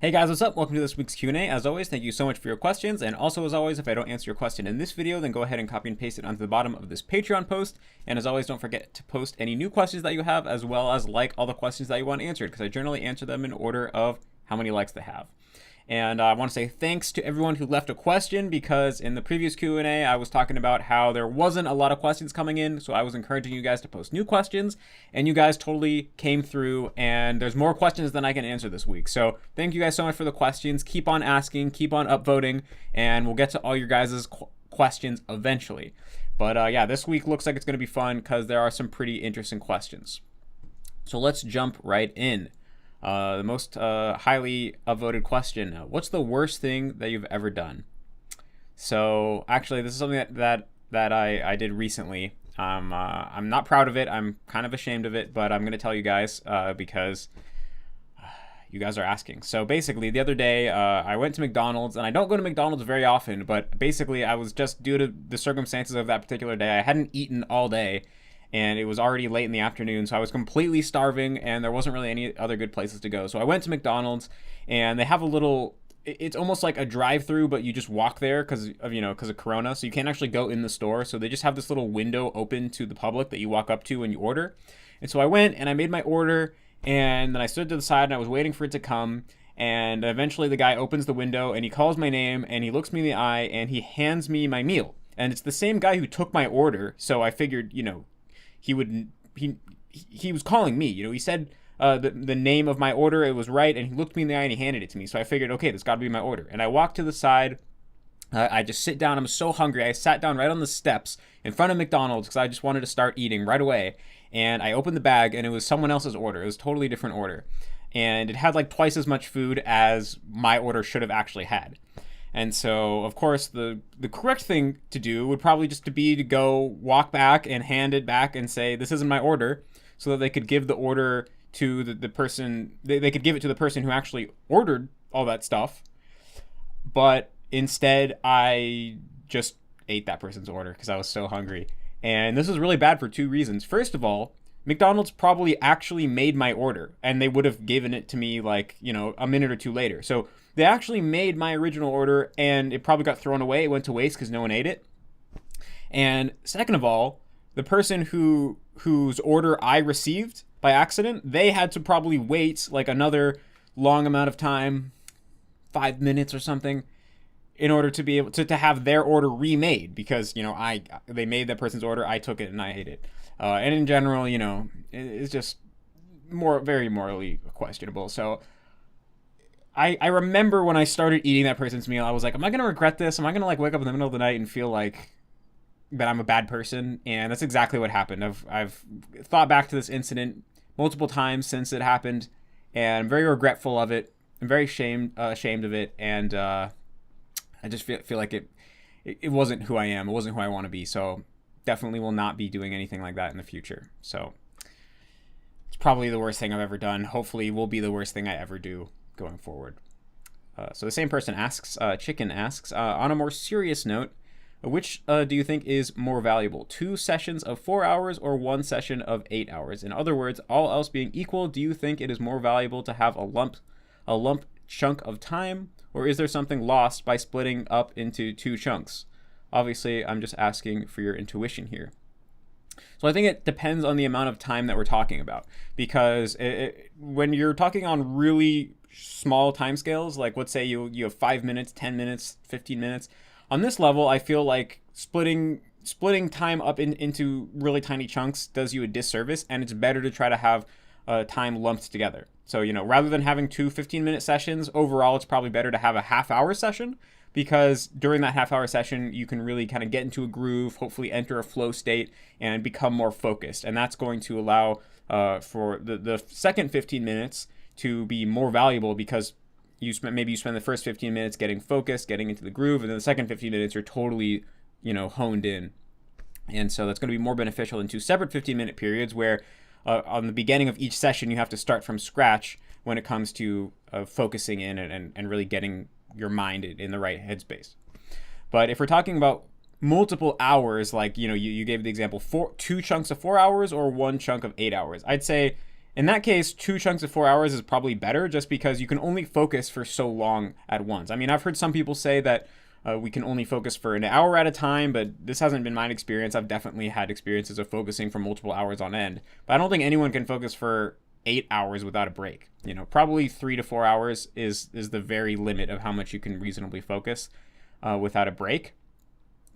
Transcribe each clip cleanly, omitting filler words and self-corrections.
Hey guys, what's up? Welcome to this week's Q&A. As always, thank you so much for your questions. And also, as always, if I don't answer your question in this video, then go ahead and copy and paste it onto the bottom of this Patreon post. And as always, don't forget to post any new questions that you have, as well as like all the questions that you want answered, because I generally answer them in order of how many likes they have. And I want to say thanks to everyone who left a question, because in the previous Q&A, I was talking about how there wasn't a lot of questions coming in. So I was encouraging you guys to post new questions, and you guys totally came through, and there's more questions than I can answer this week. So thank you guys so much for the questions. Keep on asking, keep on upvoting, and we'll get to all your guys' questions eventually. But yeah, this week looks like it's going to be fun because there are some pretty interesting questions. So let's jump right in. The most highly upvoted question: what's the worst thing that you've ever done? So actually, this is something that I did recently. I'm not proud of it. I'm kind of ashamed of it, but I'm gonna tell you guys because you guys are asking. So basically, the other day I went to McDonald's, and I don't go to McDonald's very often, but basically I was just, due to the circumstances of that particular day, I hadn't eaten all day. And it was already late in the afternoon, so I was completely starving, and there wasn't really any other good places to go. So I went to McDonald's, and they have a little, it's almost like a drive-through, but you just walk there because of Corona, so you can't actually go in the store. So they just have this little window open to the public that you walk up to when you order. And so I went, and I made my order, and then I stood to the side, and I was waiting for it to come. And eventually the guy opens the window, and he calls my name, and he looks me in the eye, and he hands me my meal. And it's the same guy who took my order, so I figured, he was calling me. He said the name of my order. It was right, and he looked me in the eye and he handed it to me. So I figured, okay, this got to be my order. And I walked to the side. I just sit down. I'm so hungry. I sat down right on the steps in front of McDonald's because I just wanted to start eating right away. And I opened the bag, and it was someone else's order. It was a totally different order, and it had like twice as much food as my order should have actually had. And so, of course, the correct thing to do would probably just to go walk back and hand it back and say, this isn't my order, so that they could give the order to the person, they could give it to the person who actually ordered all that stuff. But instead, I just ate that person's order because I was so hungry. And this was really bad for two reasons. First of all, McDonald's probably actually made my order, and they would have given it to me like, a minute or two later. So they actually made my original order, and it probably got thrown away. It went to waste because no one ate it. And second of all, the person whose order I received by accident, they had to probably wait like another long amount of time, 5 minutes or something, in order to be able to have their order remade because, they made that person's order, I took it, and I ate it. And in general, it's just very morally questionable. So I remember when I started eating that person's meal, I was like, am I going to regret this? Am I going to wake up in the middle of the night and feel like that I'm a bad person? And that's exactly what happened. I've thought back to this incident multiple times since it happened, and I'm very regretful of it. I'm very ashamed of it. And I just feel like it wasn't who I am. It wasn't who I want to be. So definitely will not be doing anything like that in the future. So it's probably the worst thing I've ever done. Hopefully will be the worst thing I ever do going forward. So the same person asks, Chicken asks, on a more serious note, which do you think is more valuable? 2 sessions of 4 hours or 1 session of 8 hours? In other words, all else being equal, do you think it is more valuable to have a lump chunk of time, or is there something lost by splitting up into 2 chunks? Obviously, I'm just asking for your intuition here. So I think it depends on the amount of time that we're talking about, because when you're talking on really small time scales, like let's say you have 5 minutes, 10 minutes, 15 minutes, on this level, I feel like splitting time up into really tiny chunks does you a disservice, and it's better to try to have time lumped together. So, rather than having 2 15-minute sessions, overall, it's probably better to have a half-hour session, because during that half-hour session, you can really kind of get into a groove, hopefully enter a flow state, and become more focused. And that's going to allow for the second 15 minutes to be more valuable, because maybe you spend the first 15 minutes getting focused, getting into the groove, and then the second 15 minutes you're totally, honed in. And so that's going to be more beneficial than 2 separate 15-minute periods where on the beginning of each session you have to start from scratch when it comes to focusing in and really getting your mind in the right headspace. But if we're talking about multiple hours, like you gave the example, 2 chunks of 4 hours or 1 chunk of 8 hours, I'd say In that case, 2 chunks of 4 hours is probably better just because you can only focus for so long at once. I mean, I've heard some people say that we can only focus for an hour at a time, but this hasn't been my experience. I've definitely had experiences of focusing for multiple hours on end, but I don't think anyone can focus for 8 hours without a break. Probably 3 to 4 hours is the very limit of how much you can reasonably focus without a break,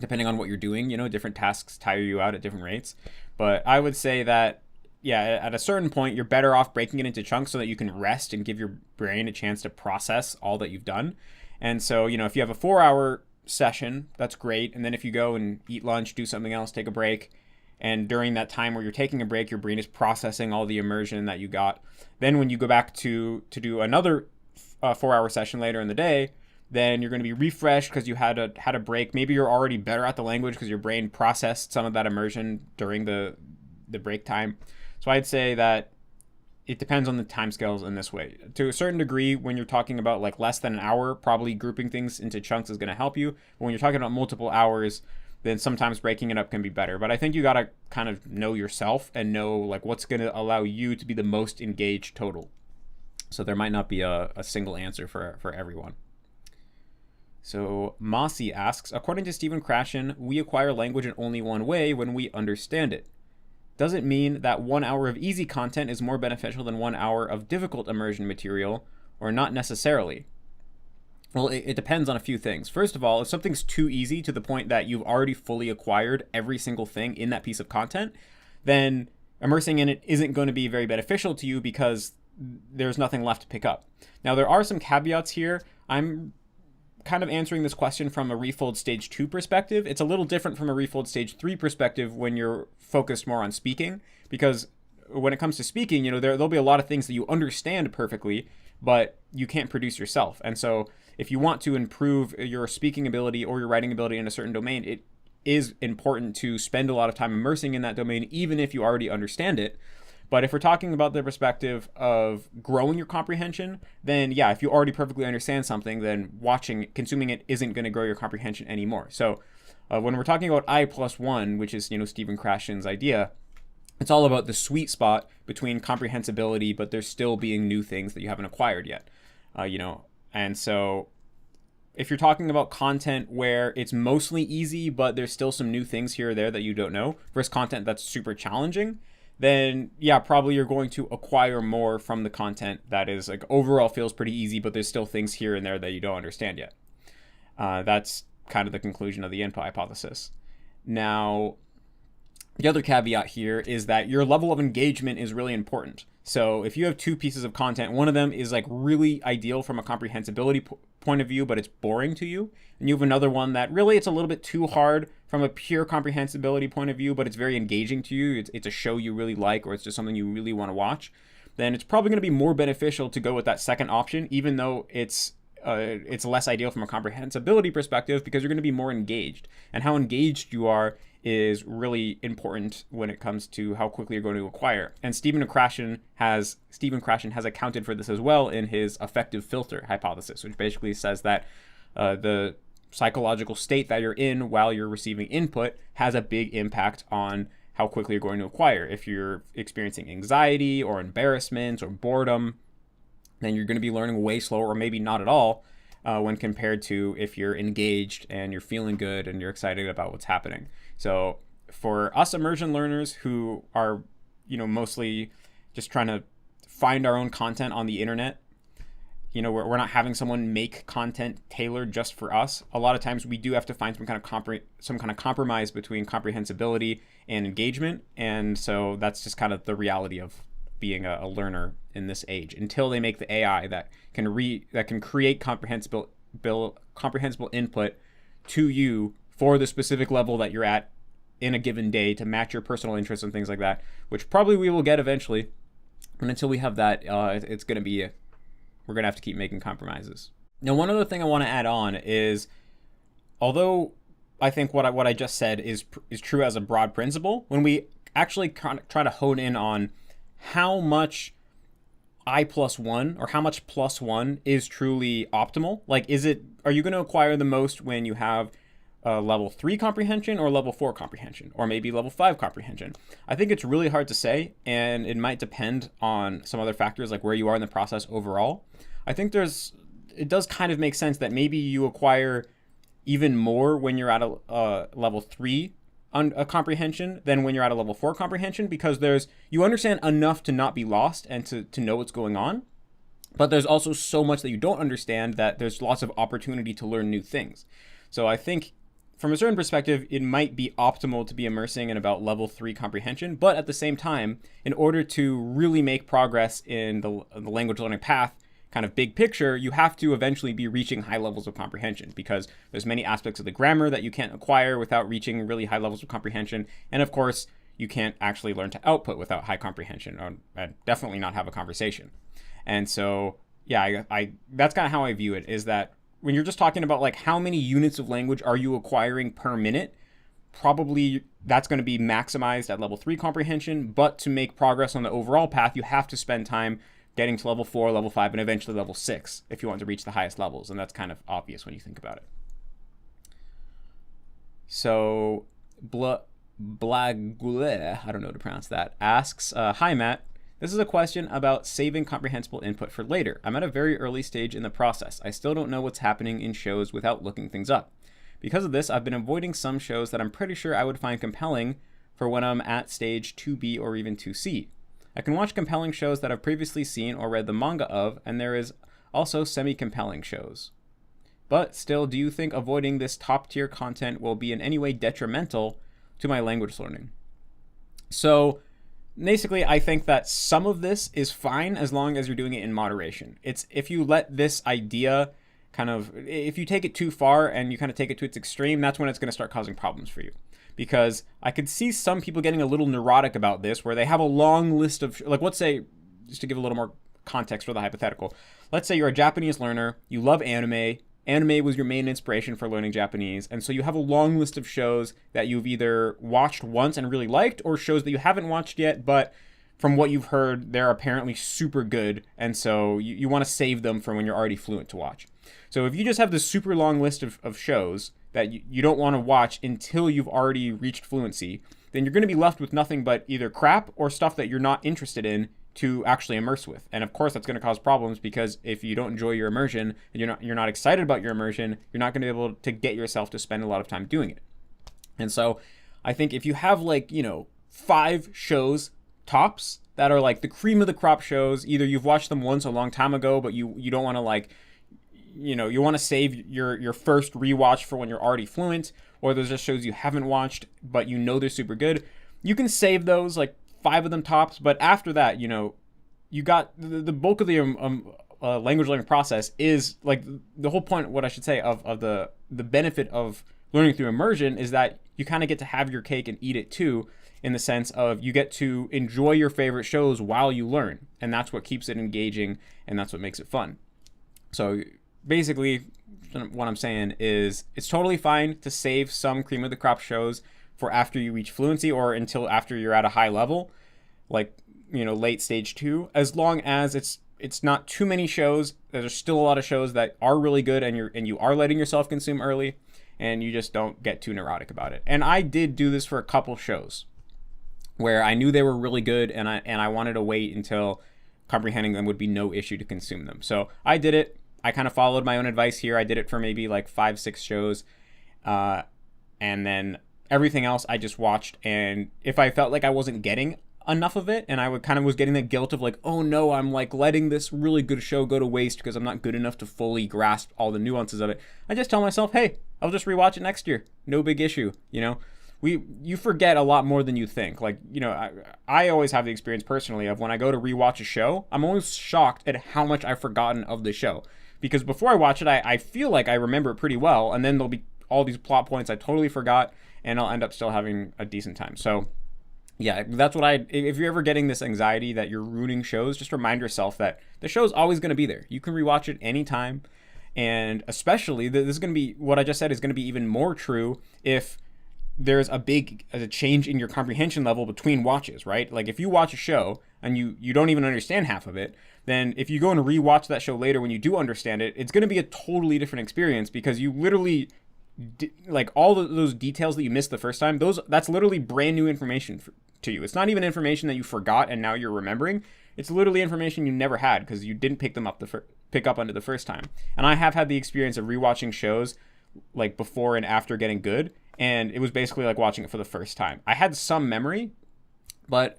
depending on what you're doing. Different tasks tire you out at different rates, but I would say that, yeah, at a certain point, you're better off breaking it into chunks so that you can rest and give your brain a chance to process all that you've done. And so, if you have a 4-hour session, that's great. And then if you go and eat lunch, do something else, take a break, and during that time where you're taking a break, your brain is processing all the immersion that you got. Then when you go back to do another 4-hour session later in the day, then you're going to be refreshed because you had a break. Maybe you're already better at the language because your brain processed some of that immersion during the break time. So I'd say that it depends on the timescales in this way. To a certain degree, when you're talking about like less than an hour, probably grouping things into chunks is going to help you. But when you're talking about multiple hours, then sometimes breaking it up can be better. But I think you got to kind of know yourself and know like what's going to allow you to be the most engaged total. So there might not be a single answer for everyone. So Mossy asks, according to Stephen Krashen, we acquire language in only one way, when we understand it. Does it mean that 1 hour of easy content is more beneficial than 1 hour of difficult immersion material, or not necessarily? Well, it depends on a few things. First of all, if something's too easy to the point that you've already fully acquired every single thing in that piece of content, then immersing in it isn't going to be very beneficial to you because there's nothing left to pick up. Now, there are some caveats here. I'm kind of answering this question from a Refold Stage 2 perspective. It's a little different from a Refold Stage 3 perspective when you're focused more on speaking, because when it comes to speaking, there'll be a lot of things that you understand perfectly, but you can't produce yourself. And so if you want to improve your speaking ability or your writing ability in a certain domain, it is important to spend a lot of time immersing in that domain, even if you already understand it. But if we're talking about the perspective of growing your comprehension, then yeah, if you already perfectly understand something, then consuming it isn't going to grow your comprehension anymore. So when we're talking about I+1, which is, Stephen Krashen's idea, it's all about the sweet spot between comprehensibility, but there's still being new things that you haven't acquired yet, And so if you're talking about content where it's mostly easy, but there's still some new things here or there that you don't know, versus content that's super challenging, then yeah, probably you're going to acquire more from the content that is like overall feels pretty easy, but there's still things here and there that you don't understand yet. That's kind of the conclusion of the input hypothesis. Now, the other caveat here is that your level of engagement is really important. So if you have 2 pieces of content, one of them is like really ideal from a comprehensibility point of view, but it's boring to you, and you have another one that really it's a little bit too hard from a pure comprehensibility point of view, but it's very engaging to you, it's a show you really like, or it's just something you really want to watch, then it's probably going to be more beneficial to go with that second option, even though it's less ideal from a comprehensibility perspective, because you're going to be more engaged. And how engaged you are is really important when it comes to how quickly you're going to acquire. And Stephen Krashen has accounted for this as well in his effective filter hypothesis, which basically says that the psychological state that you're in while you're receiving input has a big impact on how quickly you're going to acquire. If you're experiencing anxiety or embarrassment or boredom, then you're going to be learning way slower, or maybe not at all, when compared to if you're engaged and you're feeling good and you're excited about what's happening. So for us immersion learners who are, mostly just trying to find our own content on the internet, we're not having someone make content tailored just for us. A lot of times we do have to find some kind of compromise between comprehensibility and engagement. And so that's just kind of the reality of being a learner in this age, until they make the AI that can create comprehensible input to you for the specific level that you're at in a given day to match your personal interests and things like that, which probably we will get eventually. And until we have that, it's going to be we're going to have to keep making compromises. Now, one other thing I want to add on is, although I think what I just said is true as a broad principle, when we actually try to hone in on how much I+1 or how much +1 is truly optimal, like are you going to acquire the most when you have level 3 comprehension or level 4 comprehension, or maybe level 5 comprehension. I think it's really hard to say, and it might depend on some other factors like where you are in the process overall. I think it does kind of make sense that maybe you acquire even more when you're at a level 3 a comprehension than when you're at a level 4 comprehension, because you understand enough to not be lost and to know what's going on. But there's also so much that you don't understand that there's lots of opportunity to learn new things. So I think from a certain perspective, it might be optimal to be immersing in about level 3 comprehension. But at the same time, in order to really make progress in the language learning path, kind of big picture, you have to eventually be reaching high levels of comprehension, because there's many aspects of the grammar that you can't acquire without reaching really high levels of comprehension. And of course, you can't actually learn to output without high comprehension, or definitely not have a conversation. And so, yeah, that's kind of how I view it, is that when you're just talking about like how many units of language are you acquiring per minute, probably that's going to be maximized at level 3 comprehension. But to make progress on the overall path, you have to spend time getting to level 4, level 5, and eventually level 6 if you want to reach the highest levels. And that's kind of obvious when you think about it. So, Blagule, I don't know how to pronounce that, asks, hi Matt, this is a question about saving comprehensible input for later. I'm at a very early stage in the process. I still don't know what's happening in shows without looking things up. Because of this, I've been avoiding some shows that I'm pretty sure I would find compelling for when I'm at stage 2B or even 2C. I can watch compelling shows that I've previously seen or read the manga of, and there is also semi-compelling shows. But still, do you think avoiding this top-tier content will be in any way detrimental to my language learning? So basically, I think that some of this is fine as long as you're doing it in moderation. It's if you let this idea if you take it too far and you kind of take it to its extreme, that's when it's going to start causing problems for you. Because I could see some people getting a little neurotic about this, where they have a long list of, like, let's say, just to give a little more context for the hypothetical, let's say you're a Japanese learner, you love anime was your main inspiration for learning Japanese, and so you have a long list of shows that you've either watched once and really liked, or shows that you haven't watched yet, but from what you've heard, they're apparently super good, and so you want to save them for when you're already fluent to watch. So if you just have this super long list of shows that you don't want to watch until you've already reached fluency, then you're going to be left with nothing but either crap or stuff that you're not interested in to actually immerse with. And of course, that's going to cause problems, because if you don't enjoy your immersion and you're not excited about your immersion, you're not going to be able to get yourself to spend a lot of time doing it. And so I think if you have 5 shows tops that are like the cream of the crop shows, either you've watched them once a long time ago, but you don't want to you want to save your first rewatch for when you're already fluent, or those are shows you haven't watched, but they're super good. You can save those, like 5 of them tops, but after that, you got the bulk of the language learning process is like the whole point, what I should say, of the benefit of learning through immersion is that you kind of get to have your cake and eat it too, in the sense of you get to enjoy your favorite shows while you learn, and that's what keeps it engaging, and that's what makes it fun. So basically, what I'm saying is it's totally fine to save some cream of the crop shows for after you reach fluency, or until after you're at a high level, like late stage 2, as long as it's not too many shows. There's still a lot of shows that are really good, and you are letting yourself consume early, and you just don't get too neurotic about it. And I did do this for a couple shows where I knew they were really good, and I wanted to wait until comprehending them would be no issue to consume them. So I did it. I kind of followed my own advice here. I did it for maybe like 5-6 shows, and then everything else I just watched. And if I felt like I wasn't getting enough of it, and I was getting the guilt of like, oh no, I'm like letting this really good show go to waste because I'm not good enough to fully grasp all the nuances of it, I just tell myself, hey, I'll just rewatch it next year. No big issue. You forget a lot more than you think. Like, I always have the experience personally of when I go to rewatch a show, I'm always shocked at how much I've forgotten of the show. Because before I watch it, I feel like I remember it pretty well, and then there'll be all these plot points I totally forgot, and I'll end up still having a decent time. So yeah, that's what if you're ever getting this anxiety that you're ruining shows, just remind yourself that the show's always going to be there. You can rewatch it anytime. And especially, this is going to be, what I just said is going to be even more true if there's a change in your comprehension level between watches, right? Like if you watch a show and you don't even understand half of it, then if you go and rewatch that show later when you do understand it, it's going to be a totally different experience, because you literally like all those details that you missed the first time, that's literally brand new information to you. It's not even information that you forgot and now you're remembering. It's literally information you never had because you didn't pick up under the first time. And I have had the experience of rewatching shows like before and after getting good, and it was basically like watching it for the first time. I had some memory, but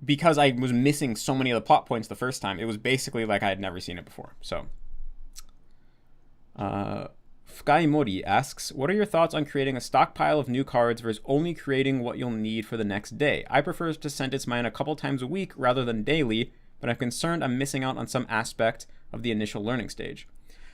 because I was missing so many of the plot points the first time, it was basically like I had never seen it before. So Fukaimori asks, what are your thoughts on creating a stockpile of new cards versus only creating what you'll need for the next day? I prefer to sentence mine a couple times a week rather than daily, but I'm concerned I'm missing out on some aspect of the initial learning stage.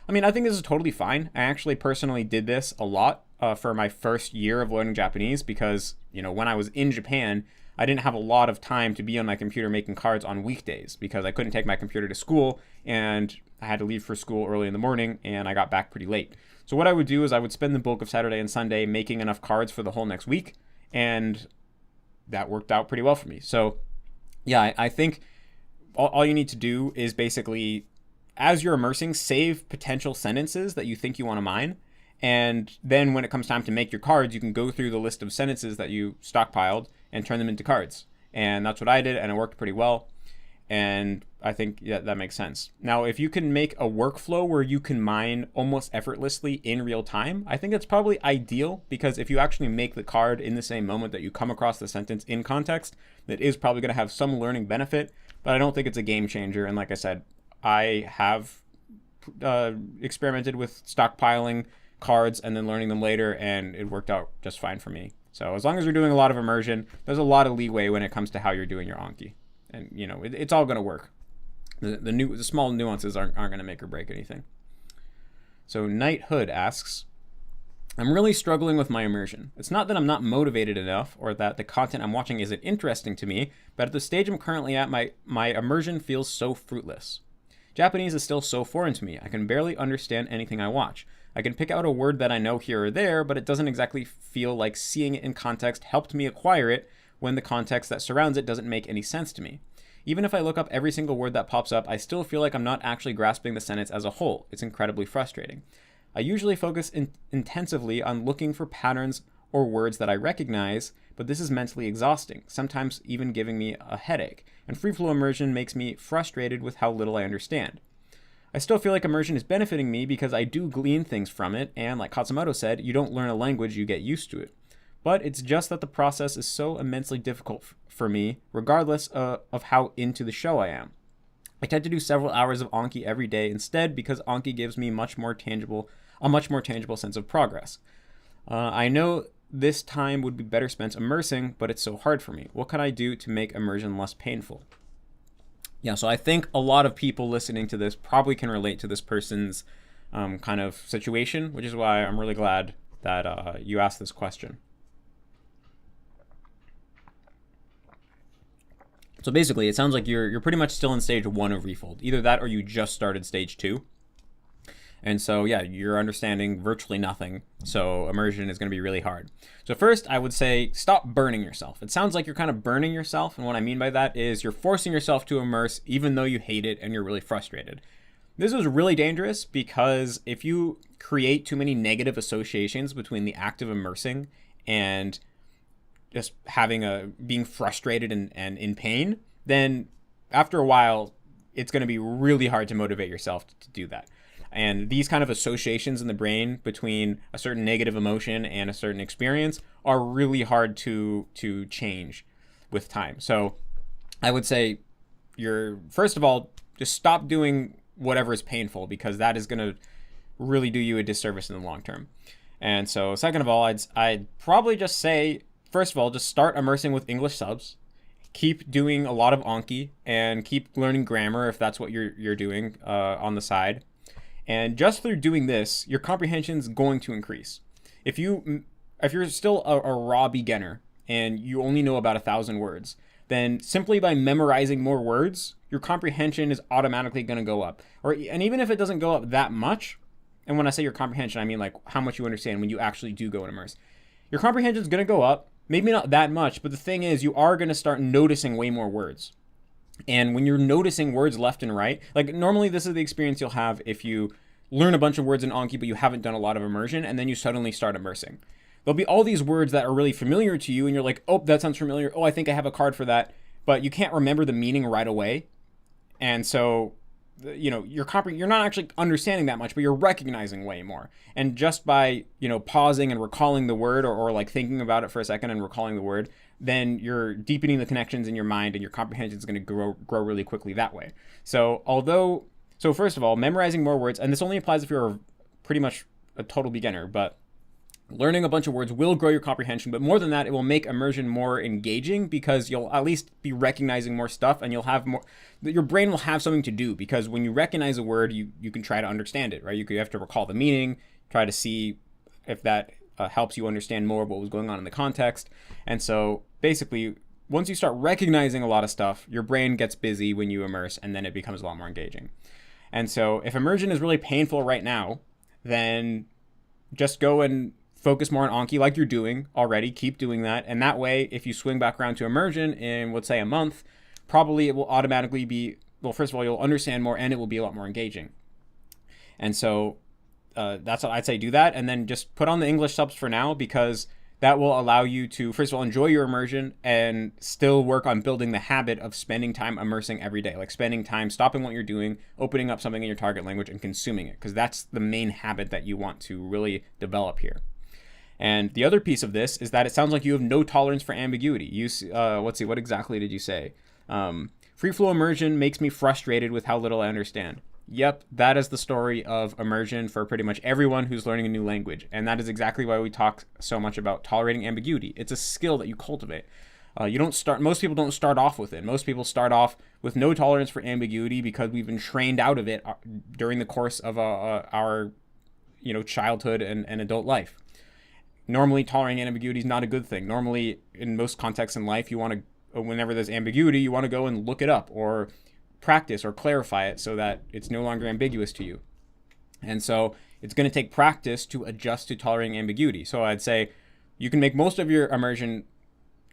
I mean, I think this is totally fine. I actually personally did this a lot for my first year of learning Japanese because, when I was in Japan, I didn't have a lot of time to be on my computer making cards on weekdays because I couldn't take my computer to school and I had to leave for school early in the morning and I got back pretty late. So what I would do is I would spend the bulk of Saturday and Sunday making enough cards for the whole next week, and that worked out pretty well for me. So yeah, I think all you need to do is basically, as you're immersing, save potential sentences that you think you want to mine. And then when it comes time to make your cards, you can go through the list of sentences that you stockpiled and turn them into cards. And that's what I did, and it worked pretty well. And I think that makes sense. Now, if you can make a workflow where you can mine almost effortlessly in real time, I think that's probably ideal, because if you actually make the card in the same moment that you come across the sentence in context, that is probably going to have some learning benefit, but I don't think it's a game changer. And like I said, I have experimented with stockpiling cards and then learning them later, and it worked out just fine for me. So as long as you're doing a lot of immersion, there's a lot of leeway when it comes to how you're doing your Anki. And, it's all going to work. The small nuances aren't going to make or break anything. So Knighthood asks, I'm really struggling with my immersion. It's not that I'm not motivated enough or that the content I'm watching isn't interesting to me, but at the stage I'm currently at, my immersion feels so fruitless. Japanese is still so foreign to me. I can barely understand anything I watch. I can pick out a word that I know here or there, but it doesn't exactly feel like seeing it in context helped me acquire it when the context that surrounds it doesn't make any sense to me. Even if I look up every single word that pops up, I still feel like I'm not actually grasping the sentence as a whole. It's incredibly frustrating. I usually focus intensively on looking for patterns or words that I recognize, but this is mentally exhausting, sometimes even giving me a headache, and free flow immersion makes me frustrated with how little I understand. I still feel like immersion is benefiting me because I do glean things from it, and like Katsumoto said, you don't learn a language, you get used to it. But it's just that the process is so immensely difficult for me, regardless of how into the show I am. I tend to do several hours of Anki every day instead because Anki gives me a much more tangible sense of progress. I know this time would be better spent immersing, but it's so hard for me. What can I do to make immersion less painful? Yeah, so I think a lot of people listening to this probably can relate to this person's kind of situation, which is why I'm really glad that you asked this question. So basically, it sounds like you're pretty much still in stage 1 of Refold. Either that or you just started stage 2. And so, yeah, you're understanding virtually nothing. So immersion is going to be really hard. So first, I would say stop burning yourself. It sounds like you're kind of burning yourself. And what I mean by that is you're forcing yourself to immerse even though you hate it and you're really frustrated. This is really dangerous because if you create too many negative associations between the act of immersing and just being frustrated and in pain, then after a while, it's going to be really hard to motivate yourself to do that. And these kind of associations in the brain between a certain negative emotion and a certain experience are really hard to change with time. So I would say first of all, just stop doing whatever is painful, because that is going to really do you a disservice in the long term. And so second of all, I'd probably just say, first of all, just start immersing with English subs. Keep doing a lot of Anki and keep learning grammar if that's what you're doing on the side. And just through doing this, your comprehension is going to increase. If you're still a raw beginner and you only know about 1,000 words, then simply by memorizing more words, your comprehension is automatically going to go up. And even if it doesn't go up that much, and when I say your comprehension, I mean like how much you understand when you actually do go and immerse. Your comprehension is going to go up, maybe not that much, but the thing is you are going to start noticing way more words. And when you're noticing words left and right, like normally this is the experience you'll have if you learn a bunch of words in Anki, but you haven't done a lot of immersion, and then you suddenly start immersing. There'll be all these words that are really familiar to you, and you're like, oh, that sounds familiar. Oh, I think I have a card for that. But you can't remember the meaning right away. And so, you're not actually understanding that much, but you're recognizing way more. And just by, pausing and recalling the word or like thinking about it for a second and recalling the word, then you're deepening the connections in your mind, and your comprehension is going to grow really quickly that way. So first of all, memorizing more words, and this only applies if you're pretty much a total beginner, but learning a bunch of words will grow your comprehension, but more than that, it will make immersion more engaging because you'll at least be recognizing more stuff, and you'll have more, your brain will have something to do, because when you recognize a word, you can try to understand it, right? You have to recall the meaning, try to see if that helps you understand more of what was going on in the context. And so basically, once you start recognizing a lot of stuff, your brain gets busy when you immerse, and then it becomes a lot more engaging. And so if immersion is really painful right now, then just go and focus more on Anki like you're doing already. Keep doing that. And that way, if you swing back around to immersion in, let's say, a month, probably it will automatically be, well, first of all, you'll understand more, and it will be a lot more engaging. And so that's what I'd say, do that. And then just put on the English subs for now, because that will allow you to, first of all, enjoy your immersion and still work on building the habit of spending time immersing every day, like spending time stopping what you're doing, opening up something in your target language and consuming it, because that's the main habit that you want to really develop here. And the other piece of this is that it sounds like you have no tolerance for ambiguity. Let's see, what exactly did you say? Free flow immersion makes me frustrated with how little I understand. Yep, that is the story of immersion for pretty much everyone who's learning a new language. And that is exactly why we talk so much about tolerating ambiguity. It's a skill that you cultivate. Most people don't start off with it. Most people start off with no tolerance for ambiguity because we've been trained out of it during the course of our childhood and adult life. Normally, tolerating ambiguity is not a good thing. Normally, in most contexts in life, whenever there's ambiguity, you want to go and look it up or practice or clarify it so that it's no longer ambiguous to you. And so it's going to take practice to adjust to tolerating ambiguity. So I'd say you can make most of your immersion,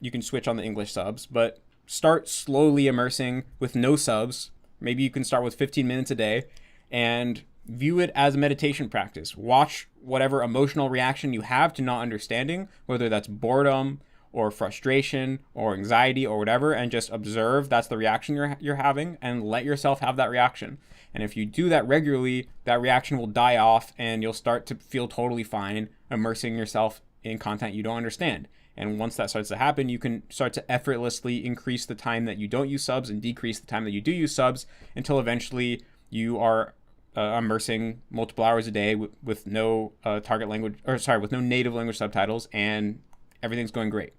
you can switch on the English subs, but start slowly immersing with no subs. Maybe you can start with 15 minutes a day and view it as a meditation practice. Watch whatever emotional reaction you have to not understanding, whether that's boredom or frustration or anxiety or whatever, and just observe that's the reaction you're having, and let yourself have that reaction. And if you do that regularly, that reaction will die off, and you'll start to feel totally fine immersing yourself in content you don't understand. And once that starts to happen, you can start to effortlessly increase the time that you don't use subs and decrease the time that you do use subs, until eventually you are immersing multiple hours a day with no with no native language subtitles, and everything's going great.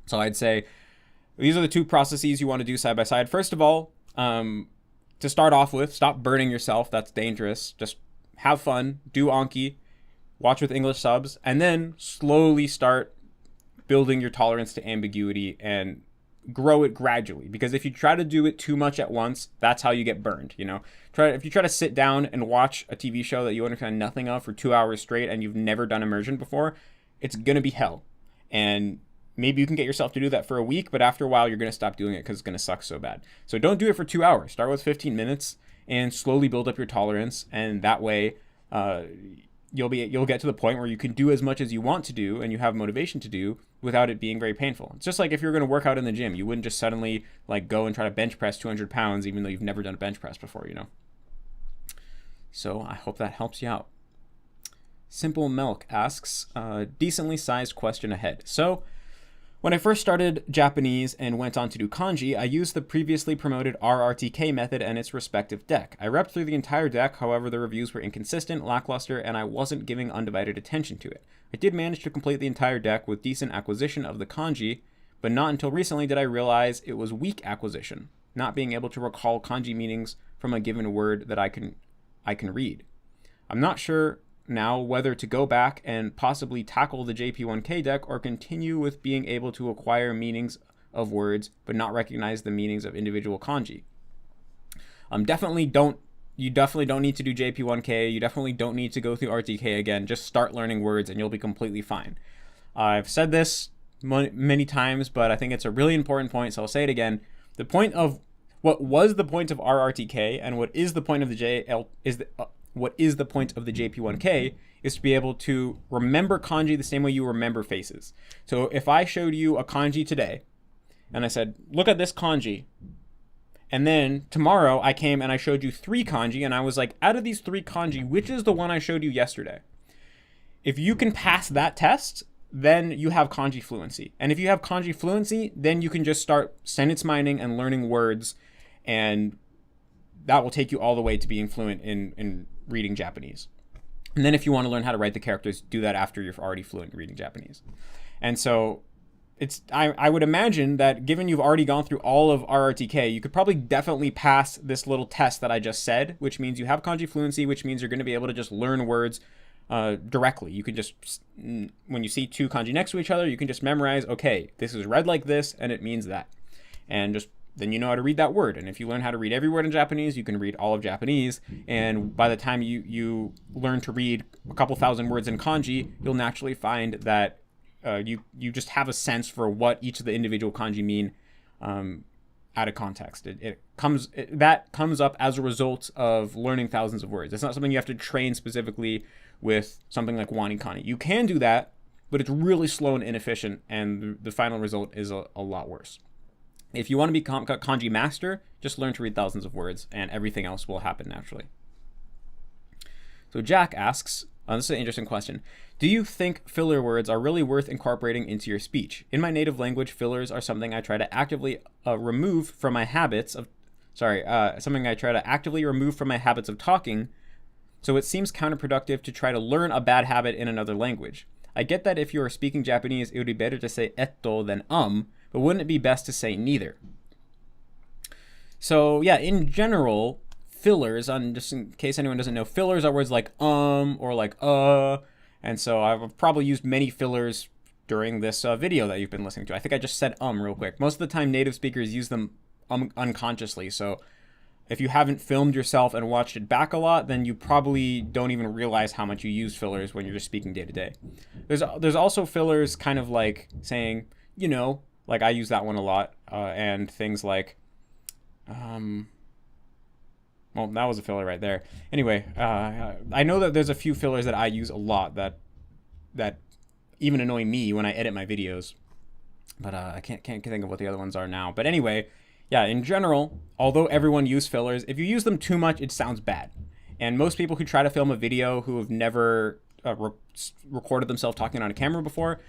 So I'd say these are the two processes you want to do side by side. First of all, to start off with, stop burning yourself. That's dangerous. Just have fun, do Anki, watch with English subs, and then slowly start building your tolerance to ambiguity and grow it gradually. Because if you try to do it too much at once, that's how you get burned. If you try to sit down and watch a TV show that you understand nothing of for 2 hours straight and you've never done immersion before, it's gonna be hell. And maybe you can get yourself to do that for a week, but after a while, you're going to stop doing it because it's going to suck so bad. So don't do it for 2 hours. Start with 15 minutes and slowly build up your tolerance. And that way, you'll get to the point where you can do as much as you want to do and you have motivation to do without it being very painful. It's just like if you're going to work out in the gym, you wouldn't just suddenly go and try to bench press 200 pounds, even though you've never done a bench press before, So I hope that helps you out. Simple Milk asks, decently sized question ahead. So when I first started Japanese and went on to do kanji, I used the previously promoted RRTK method and its respective deck. I repped through the entire deck, however the reviews were inconsistent, lackluster, and I wasn't giving undivided attention to it. I did manage to complete the entire deck with decent acquisition of the kanji, but not until recently did I realize it was weak acquisition, not being able to recall kanji meanings from a given word that I can read. I'm not sure now whether to go back and possibly tackle the JP1K deck or continue with being able to acquire meanings of words but not recognize the meanings of individual kanji. You definitely don't need to do JP1K. You definitely don't need to go through RTK again. Just start learning words and you'll be completely fine. I've said this many times, but I think it's a really important point, so I'll say it again. What was the point of RRTK and what is the point of the what is the point of the JP1K is to be able to remember kanji the same way you remember faces. So if I showed you a kanji today and I said, look at this kanji, and then tomorrow I came and I showed you 3 kanji and I was like, out of these 3 kanji, which is the one I showed you yesterday? If you can pass that test, then you have kanji fluency. And if you have kanji fluency, then you can just start sentence mining and learning words, and that will take you all the way to being fluent in reading Japanese. And then if you want to learn how to write the characters, do that after you're already fluent in reading Japanese. And so I would imagine that given you've already gone through all of RRTK, you could probably definitely pass this little test that I just said, which means you have kanji fluency, which means you're going to be able to just learn words directly. You can just, when you see 2 kanji next to each other, you can just memorize, okay, this is read like this and it means that. And just then you know how to read that word. And if you learn how to read every word in Japanese, you can read all of Japanese. And by the time you learn to read a couple thousand words in kanji, you'll naturally find that you just have a sense for what each of the individual kanji mean out of context. That comes up as a result of learning thousands of words. It's not something you have to train specifically with something like Wanikani. You can do that, but it's really slow and inefficient, and the final result is a lot worse. If you want to be kanji master, just learn to read thousands of words, and everything else will happen naturally. So Jack asks, this is an interesting question. Do you think filler words are really worth incorporating into your speech? In my native language, fillers are something I try to actively remove from my habits of, talking, so it seems counterproductive to try to learn a bad habit in another language. I get that if you are speaking Japanese, it would be better to say etto than but wouldn't it be best to say neither? So yeah, in general, fillers, just in case anyone doesn't know, fillers are words like or like and so I've probably used many fillers during this video that you've been listening to. I think I just said real quick. Most of the time native speakers use them unconsciously, so if you haven't filmed yourself and watched it back a lot, then you probably don't even realize how much you use fillers when you're just speaking day to day. There's also fillers kind of like saying, you know, like I use that one a lot, and things like, well, that was a filler right there. Anyway, I know that there's a few fillers that I use a lot that even annoy me when I edit my videos, but I can't think of what the other ones are now. But anyway, yeah, in general, although everyone uses fillers, if you use them too much, it sounds bad. And most people who try to film a video who have never recorded themselves talking on a camera before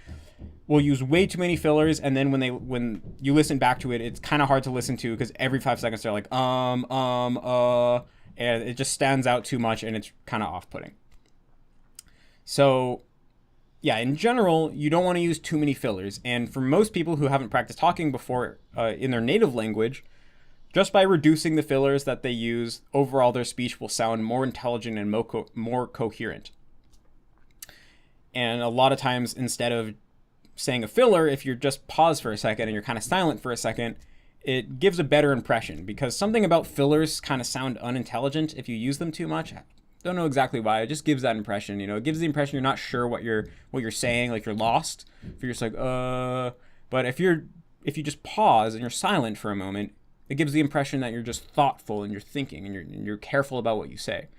will use way too many fillers, and then when you listen back to it, it's kind of hard to listen to because every 5 seconds they're like and it just stands out too much and it's kind of off-putting. So yeah, in general, you don't want to use too many fillers. And for most people who haven't practiced talking before in their native language, just by reducing the fillers that they use, overall their speech will sound more intelligent and more coherent. And a lot of times, instead of saying a filler, if you just pause for a second and you're kind of silent for a second, it gives a better impression, because something about fillers kind of sound unintelligent if you use them too much. Don't know exactly why. It just gives that impression. You know, it gives the impression you're not sure what you're saying, like you're lost. If you're just like but if you just pause and you're silent for a moment, it gives the impression that you're just thoughtful and you're thinking and you're careful about what you say.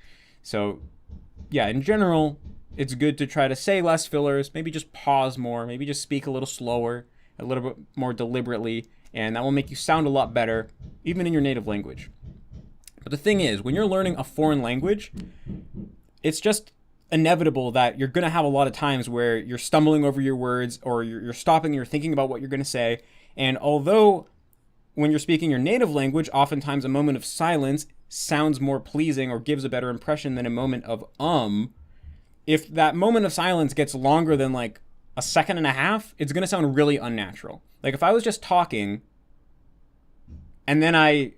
So yeah, in general, it's good to try to say less fillers, maybe just pause more, maybe just speak a little slower, a little bit more deliberately, and that will make you sound a lot better, even in your native language. But the thing is, when you're learning a foreign language, it's just inevitable that you're going to have a lot of times where you're stumbling over your words, or you're stopping, you're thinking about what you're going to say. And although when you're speaking your native language, oftentimes a moment of silence sounds more pleasing or gives a better impression than a moment of if that moment of silence gets longer than like a second and a half, it's going to sound really unnatural. Like if I was just talking and then I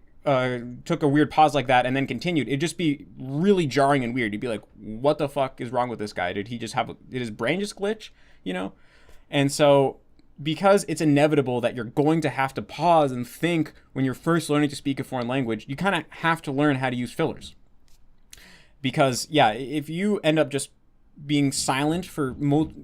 took a weird pause like that and then continued, it'd just be really jarring and weird. You'd be like, what the fuck is wrong with this guy? Did his brain just glitch? You know? And so because it's inevitable that you're going to have to pause and think when you're first learning to speak a foreign language, you kind of have to learn how to use fillers. Because yeah, if you end up just being silent for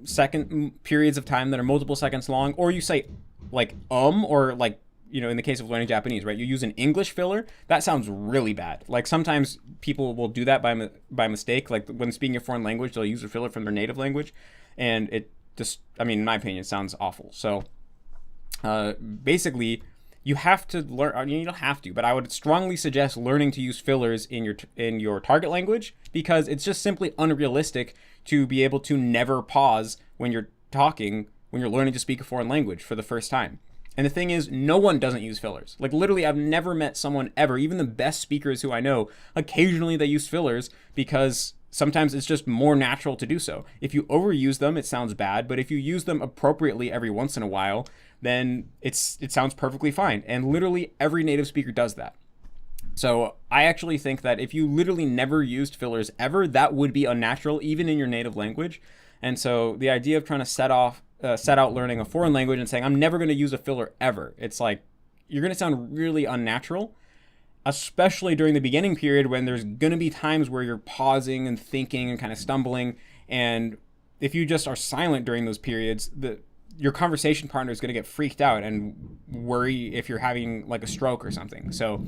second periods of time that are multiple seconds long, or you say like or like in the case of learning Japanese, right? You use an English filler, that sounds really bad. Like sometimes people will do that by mistake. Like when speaking a foreign language, they'll use a filler from their native language, and it just, in my opinion, it sounds awful. So basically, you have to learn. You don't have to, but I would strongly suggest learning to use fillers in your target language, because it's just simply unrealistic to be able to never pause when you're talking, when you're learning to speak a foreign language for the first time. And the thing is, no one doesn't use fillers. Like literally, I've never met someone ever, even the best speakers who I know, occasionally they use fillers because sometimes it's just more natural to do so. If you overuse them, it sounds bad, but if you use them appropriately every once in a while, then it sounds perfectly fine. And literally every native speaker does that. So I actually think that if you literally never used fillers ever, that would be unnatural, even in your native language. And so the idea of trying to set out learning a foreign language and saying, I'm never going to use a filler ever, it's like, you're going to sound really unnatural, especially during the beginning period when there's going to be times where you're pausing and thinking and kind of stumbling. And if you just are silent during those periods, your conversation partner is going to get freaked out and worry if you're having like a stroke or something. So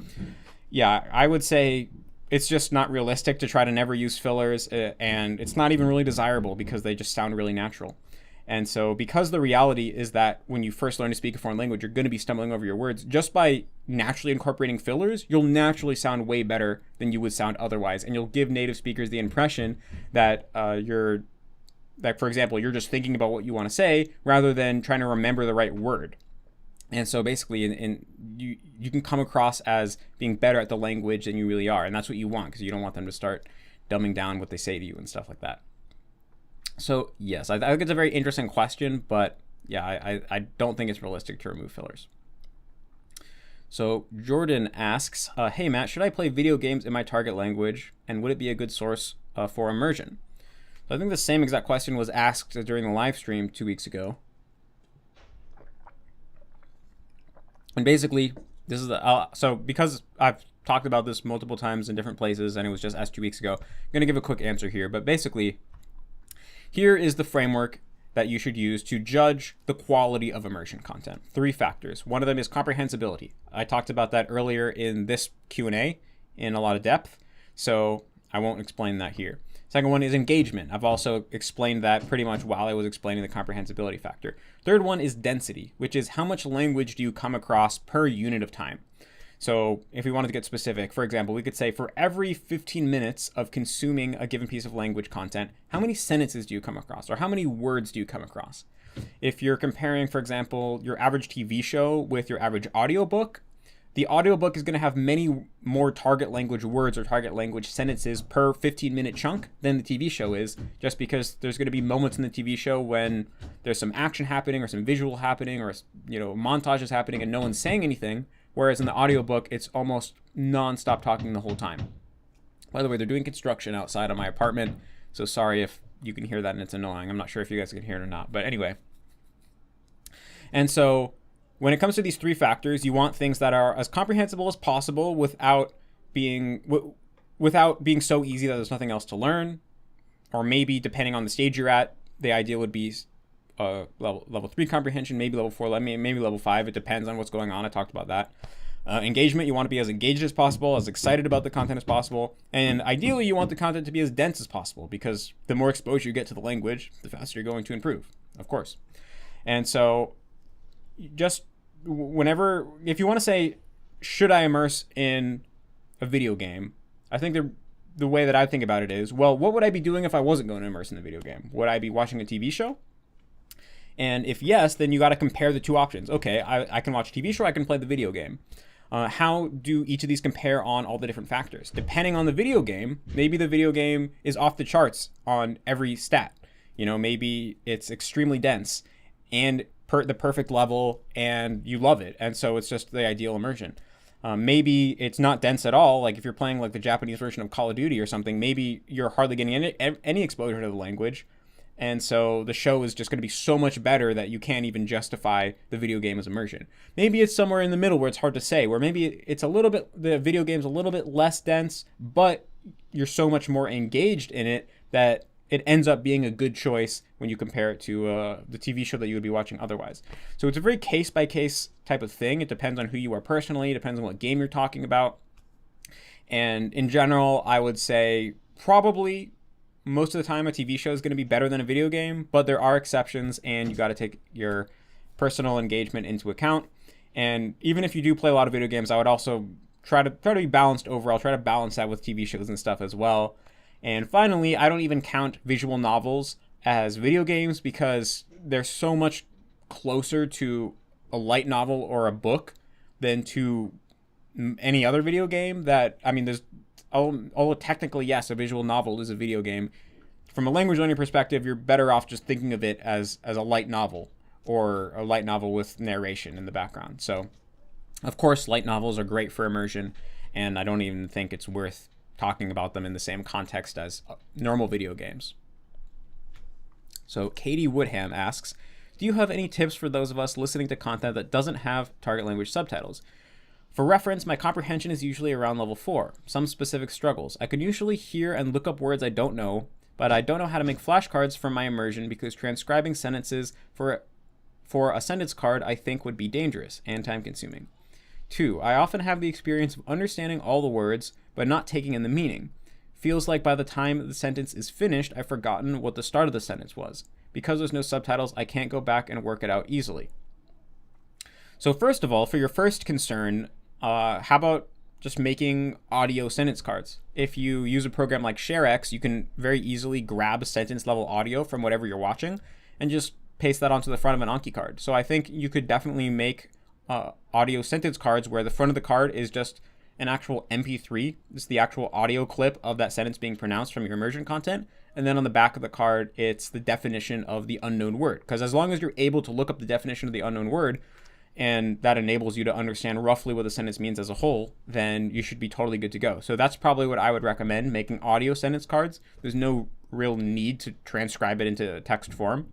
yeah, I would say it's just not realistic to try to never use fillers, and it's not even really desirable because they just sound really natural. And so because the reality is that when you first learn to speak a foreign language, you're going to be stumbling over your words. Just by naturally incorporating fillers, you'll naturally sound way better than you would sound otherwise. And you'll give native speakers the impression that for example, you're just thinking about what you want to say rather than trying to remember the right word. And so basically you can come across as being better at the language than you really are. And that's what you want, because you don't want them to start dumbing down what they say to you and stuff like that. So yes, I think it's a very interesting question, but yeah, I don't think it's realistic to remove fillers. So Jordan asks, hey Matt, should I play video games in my target language, and would it be a good source for immersion? So I think the same exact question was asked during the live stream 2 weeks ago. And basically, this is so because I've talked about this multiple times in different places, and it was just asked 2 weeks ago, I'm going to give a quick answer here. But basically, here is the framework that you should use to judge the quality of immersion content. 3 factors. One of them is comprehensibility. I talked about that earlier in this Q&A in a lot of depth, so I won't explain that here. Second one is engagement. I've also explained that pretty much while I was explaining the comprehensibility factor. Third one is density, which is how much language do you come across per unit of time. So if we wanted to get specific, for example, we could say for every 15 minutes of consuming a given piece of language content, how many sentences do you come across, or how many words do you come across? If you're comparing, for example, your average TV show with your average audiobook, the audiobook is going to have many more target language words or target language sentences per 15-minute chunk than the TV show is, just because there's going to be moments in the TV show when there's some action happening or some visual happening or montages happening and no one's saying anything, whereas in the audiobook it's almost non-stop talking the whole time. By the way, they're doing construction outside of my apartment, so sorry if you can hear that and it's annoying. I'm not sure if you guys can hear it or not, but anyway. And so when it comes to these 3 factors, you want things that are as comprehensible as possible without being so easy that there's nothing else to learn. Or maybe, depending on the stage you're at, the idea would be level 3 comprehension, maybe level 4, maybe level 5. It depends on what's going on. I talked about that. Engagement, you want to be as engaged as possible, as excited about the content as possible. And ideally, you want the content to be as dense as possible, because the more exposure you get to the language, the faster you're going to improve, of course. And so just if you want to say, should I immerse in a video game? I think the way that I think about it is, well, what would I be doing if I wasn't going to immerse in the video game? Would I be watching a TV show? And if yes, then you got to compare the 2 options. Okay, I can watch a TV show, I can play the video game. How do each of these compare on all the different factors? Depending on the video game, maybe the video game is off the charts on every stat. Maybe it's extremely dense and the perfect level, and you love it, and so it's just the ideal immersion. Maybe it's not dense at all. Like if you're playing like the Japanese version of Call of Duty or something, maybe you're hardly getting any exposure to the language, and so the show is just going to be so much better that you can't even justify the video game as immersion. Maybe it's somewhere in the middle where it's hard to say, where maybe the video game's a little bit less dense, but you're so much more engaged in it that it ends up being a good choice when you compare it to the TV show that you would be watching otherwise. So it's a very case-by-case type of thing. It depends on who you are personally. It depends on what game you're talking about. And in general, I would say probably most of the time a TV show is going to be better than a video game, but there are exceptions, and you got to take your personal engagement into account. And even if you do play a lot of video games, I would also try to be balanced overall, try to balance that with TV shows and stuff as well. And finally, I don't even count visual novels as video games because they're so much closer to a light novel or a book than to any other video game that, I mean, although technically, yes, a visual novel is a video game. From a language learning perspective, you're better off just thinking of it as a light novel or a light novel with narration in the background. So, of course, light novels are great for immersion, and I don't even think it's worth talking about them in the same context as normal video games. So Katie Woodham asks, do you have any tips for those of us listening to content that doesn't have target language subtitles? For reference, my comprehension is usually around level 4. Some specific struggles. I can usually hear and look up words I don't know, but I don't know how to make flashcards from my immersion because transcribing sentences for a sentence card I think would be dangerous and time consuming. 2. I often have the experience of understanding all the words, but not taking in the meaning. Feels like by the time the sentence is finished, I've forgotten what the start of the sentence was. Because there's no subtitles, I can't go back and work it out easily. So first of all, for your first concern, how about just making audio sentence cards? If you use a program like ShareX, you can very easily grab sentence level audio from whatever you're watching and just paste that onto the front of an Anki card. So I think you could definitely make audio sentence cards where the front of the card is just an actual MP3. It's the actual audio clip of that sentence being pronounced from your immersion content. And then on the back of the card, it's the definition of the unknown word. Because as long as you're able to look up the definition of the unknown word, and that enables you to understand roughly what the sentence means as a whole, then you should be totally good to go. So that's probably what I would recommend, making audio sentence cards. There's no real need to transcribe it into text form.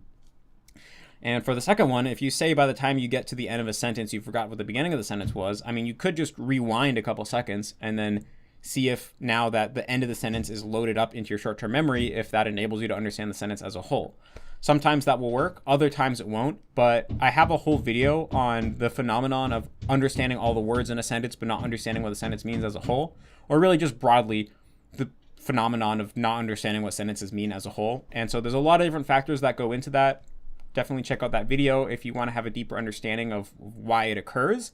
And for the second one, if you say by the time you get to the end of a sentence, you forgot what the beginning of the sentence was, I mean, you could just rewind a couple seconds and then see if now that the end of the sentence is loaded up into your short-term memory, if that enables you to understand the sentence as a whole. Sometimes that will work, other times it won't, but I have a whole video on the phenomenon of understanding all the words in a sentence but not understanding what the sentence means as a whole, or really just broadly the phenomenon of not understanding what sentences mean as a whole. And so there's a lot of different factors that go into that. Definitely check out that video if you want to have a deeper understanding of why it occurs.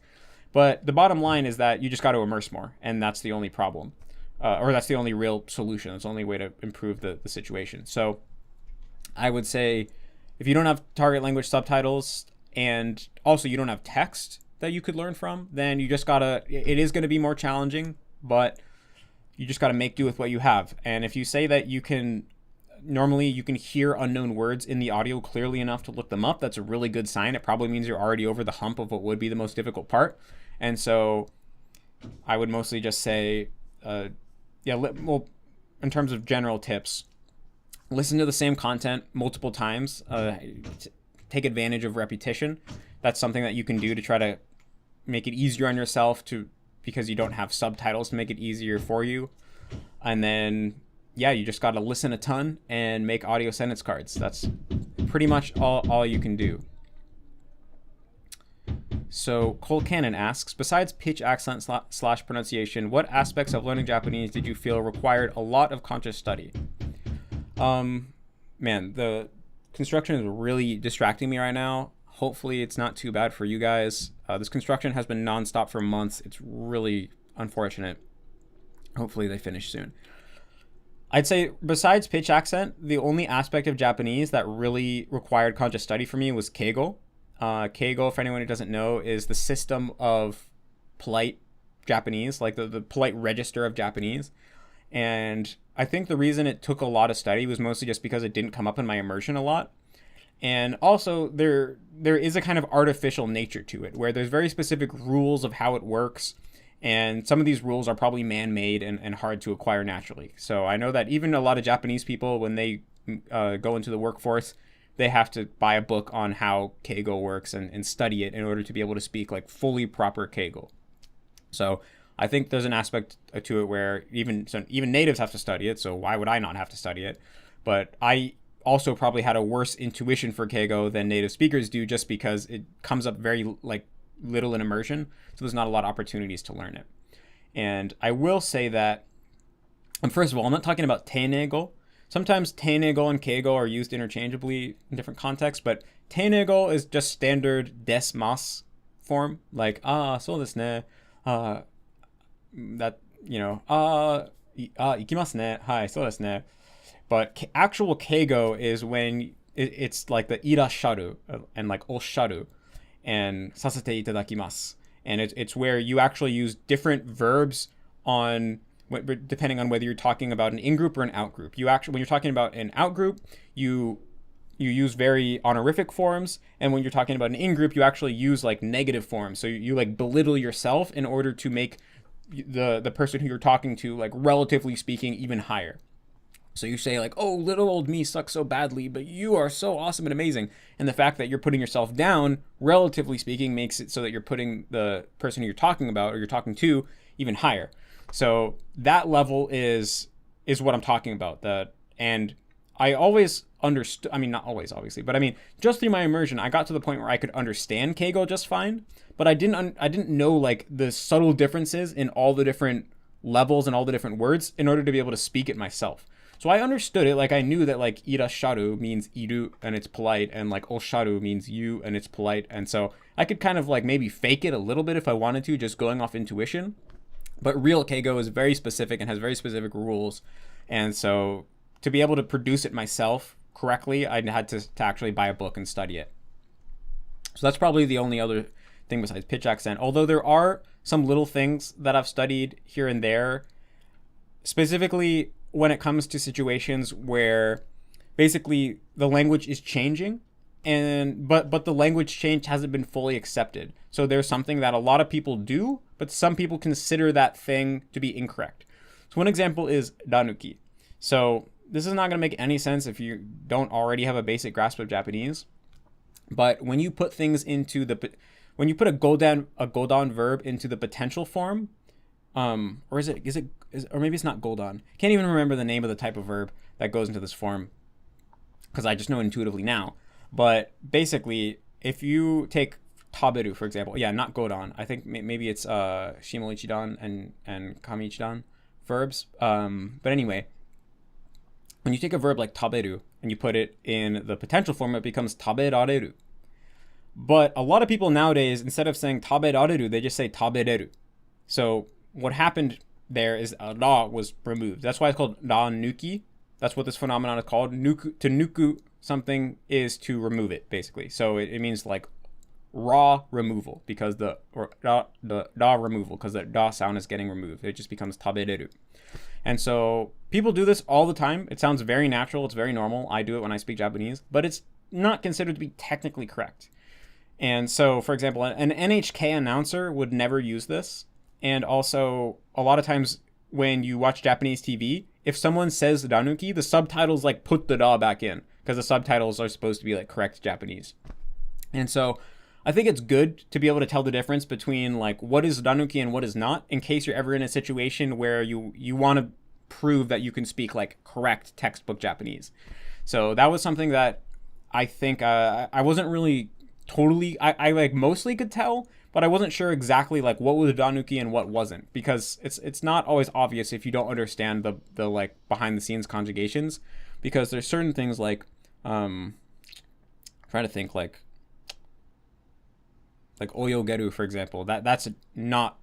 But the bottom line is that you just got to immerse more, and that's the only problem, or that's the only real solution. It's the only way to improve the situation. So I would say if you don't have target language subtitles and also you don't have text that you could learn from, then you just gotta, it is going to be more challenging, but you just got to make do with what you have. And if you say that you can, normally you can hear unknown words in the audio clearly enough to look them up, that's a really good sign. It probably means you're already over the hump of what would be the most difficult part. And so I would mostly just say, well, in terms of general tips, listen to the same content multiple times. Take advantage of repetition. That's something that you can do to try to make it easier on yourself because you don't have subtitles to make it easier for you. And then, yeah, you just got to listen a ton and make audio sentence cards. That's pretty much all you can do. So Cole Cannon asks, besides pitch, accent / pronunciation, what aspects of learning Japanese did you feel required a lot of conscious study? Man, the construction is really distracting me right now. Hopefully it's not too bad for you guys. This construction has been nonstop for months. It's really unfortunate. Hopefully they finish soon. I'd say besides pitch accent, the only aspect of Japanese that really required conscious study for me was keigo. Keigo, for anyone who doesn't know, is the system of polite Japanese, like the polite register of Japanese. And I think the reason it took a lot of study was mostly just because it didn't come up in my immersion a lot. And also there is a kind of artificial nature to it, where there's very specific rules of how it works. And some of these rules are probably man-made and hard to acquire naturally. So I know that even a lot of Japanese people, when they go into the workforce, they have to buy a book on how keigo works and study it in order to be able to speak like fully proper keigo. So I think there's an aspect to it where even natives have to study it, so why would I not have to study it? but I also probably had a worse intuition for keigo than native speakers do, just because it comes up very like little in immersion, so there's not a lot of opportunities to learn it. And I will say that, and first of all, I'm not talking about teinego. Sometimes teinego and keigo are used interchangeably in different contexts, but teinego is just standard desu mas form, like so desu ne, that, you know, ikimasu ne, hai, so desu ne. But actual keigo is when it's like the irasharu and like osharu and sasete itadakimasu. And it's where you actually use different verbs on, depending on whether you're talking about an in-group or an out-group. You actually, when you're talking about an out-group, you use very honorific forms, and when you're talking about an in-group, you actually use like negative forms. So you like belittle yourself in order to make the person who you're talking to, like relatively speaking, even higher. So you say like, oh, little old me sucks so badly, but you are so awesome and amazing. And the fact that you're putting yourself down, relatively speaking, makes it so that you're putting the person who you're talking about or you're talking to even higher. So that level is what I'm talking about. And I always understood, I mean, not always, obviously, but I mean, just through my immersion, I got to the point where I could understand keigo just fine, but I didn't know like the subtle differences in all the different levels and all the different words in order to be able to speak it myself. So I understood it, like I knew that like irasharu means iru and it's polite, and like osharu means you and it's polite, and so I could kind of like maybe fake it a little bit if I wanted to, just going off intuition. But real keigo is very specific and has very specific rules, and so to be able to produce it myself correctly, I had to actually buy a book and study it. So that's probably the only other thing besides pitch accent, although there are some little things that I've studied here and there, specifically when it comes to situations where basically the language is changing, and but the language change hasn't been fully accepted. So there's something that a lot of people do, but some people consider that thing to be incorrect. So one example is danuki. So this is not going to make any sense if you don't already have a basic grasp of Japanese, but when you put things into when you put a godan verb into the potential form, or is it or maybe it's not goldan. Can't even remember the name of the type of verb that goes into this form, because I just know intuitively now. But basically, if you take taberu, for example, yeah, not godan. I think maybe it's shimoichidan and kamiichidan verbs. But anyway, when you take a verb like taberu and you put it in the potential form, it becomes taberareru. But a lot of people nowadays, instead of saying taberareru, they just say tabereru. So what happened there is a ra was removed. That's why it's called ra nuki. That's what this phenomenon is called. To nuku something is to remove it, basically. So it means like raw removal, because the ra removal, because the da sound is getting removed. It just becomes tabereru. And so people do this all the time. It sounds very natural. It's very normal. I do it when I speak Japanese, but it's not considered to be technically correct. And so, for example, an NHK announcer would never use this. And also, a lot of times when you watch Japanese TV, if someone says danuki, the subtitles like put the da back in, because the subtitles are supposed to be like correct Japanese. And so I think it's good to be able to tell the difference between like what is danuki and what is not, in case you're ever in a situation where you want to prove that you can speak like correct textbook Japanese. So that was something that I think I wasn't really totally, I like mostly could tell, but I wasn't sure exactly like what was danuki and what wasn't, because it's not always obvious if you don't understand the like behind the scenes conjugations, because there's certain things like trying to think like oyogeru, for example, that's not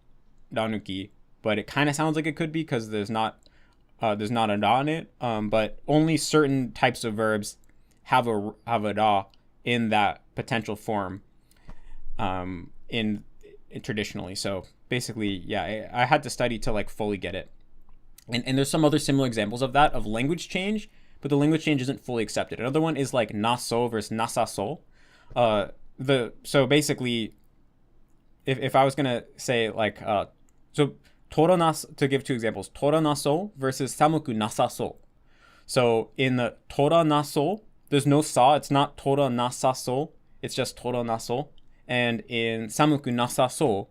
danuki, but it kind of sounds like it could be because there's not a da in it, but only certain types of verbs have a da in that potential form in traditionally. So basically, yeah, I had to study to like fully get it. And there's some other similar examples of that, of language change, but the language change isn't fully accepted. Another one is like naso versus nasaso. So basically, if I was gonna say like so toranas, to give two examples, toranaso versus samuku nasaso. So in the toranaso, there's no sa, it's not toranasaso, it's just toranaso. And in samuku nasaso,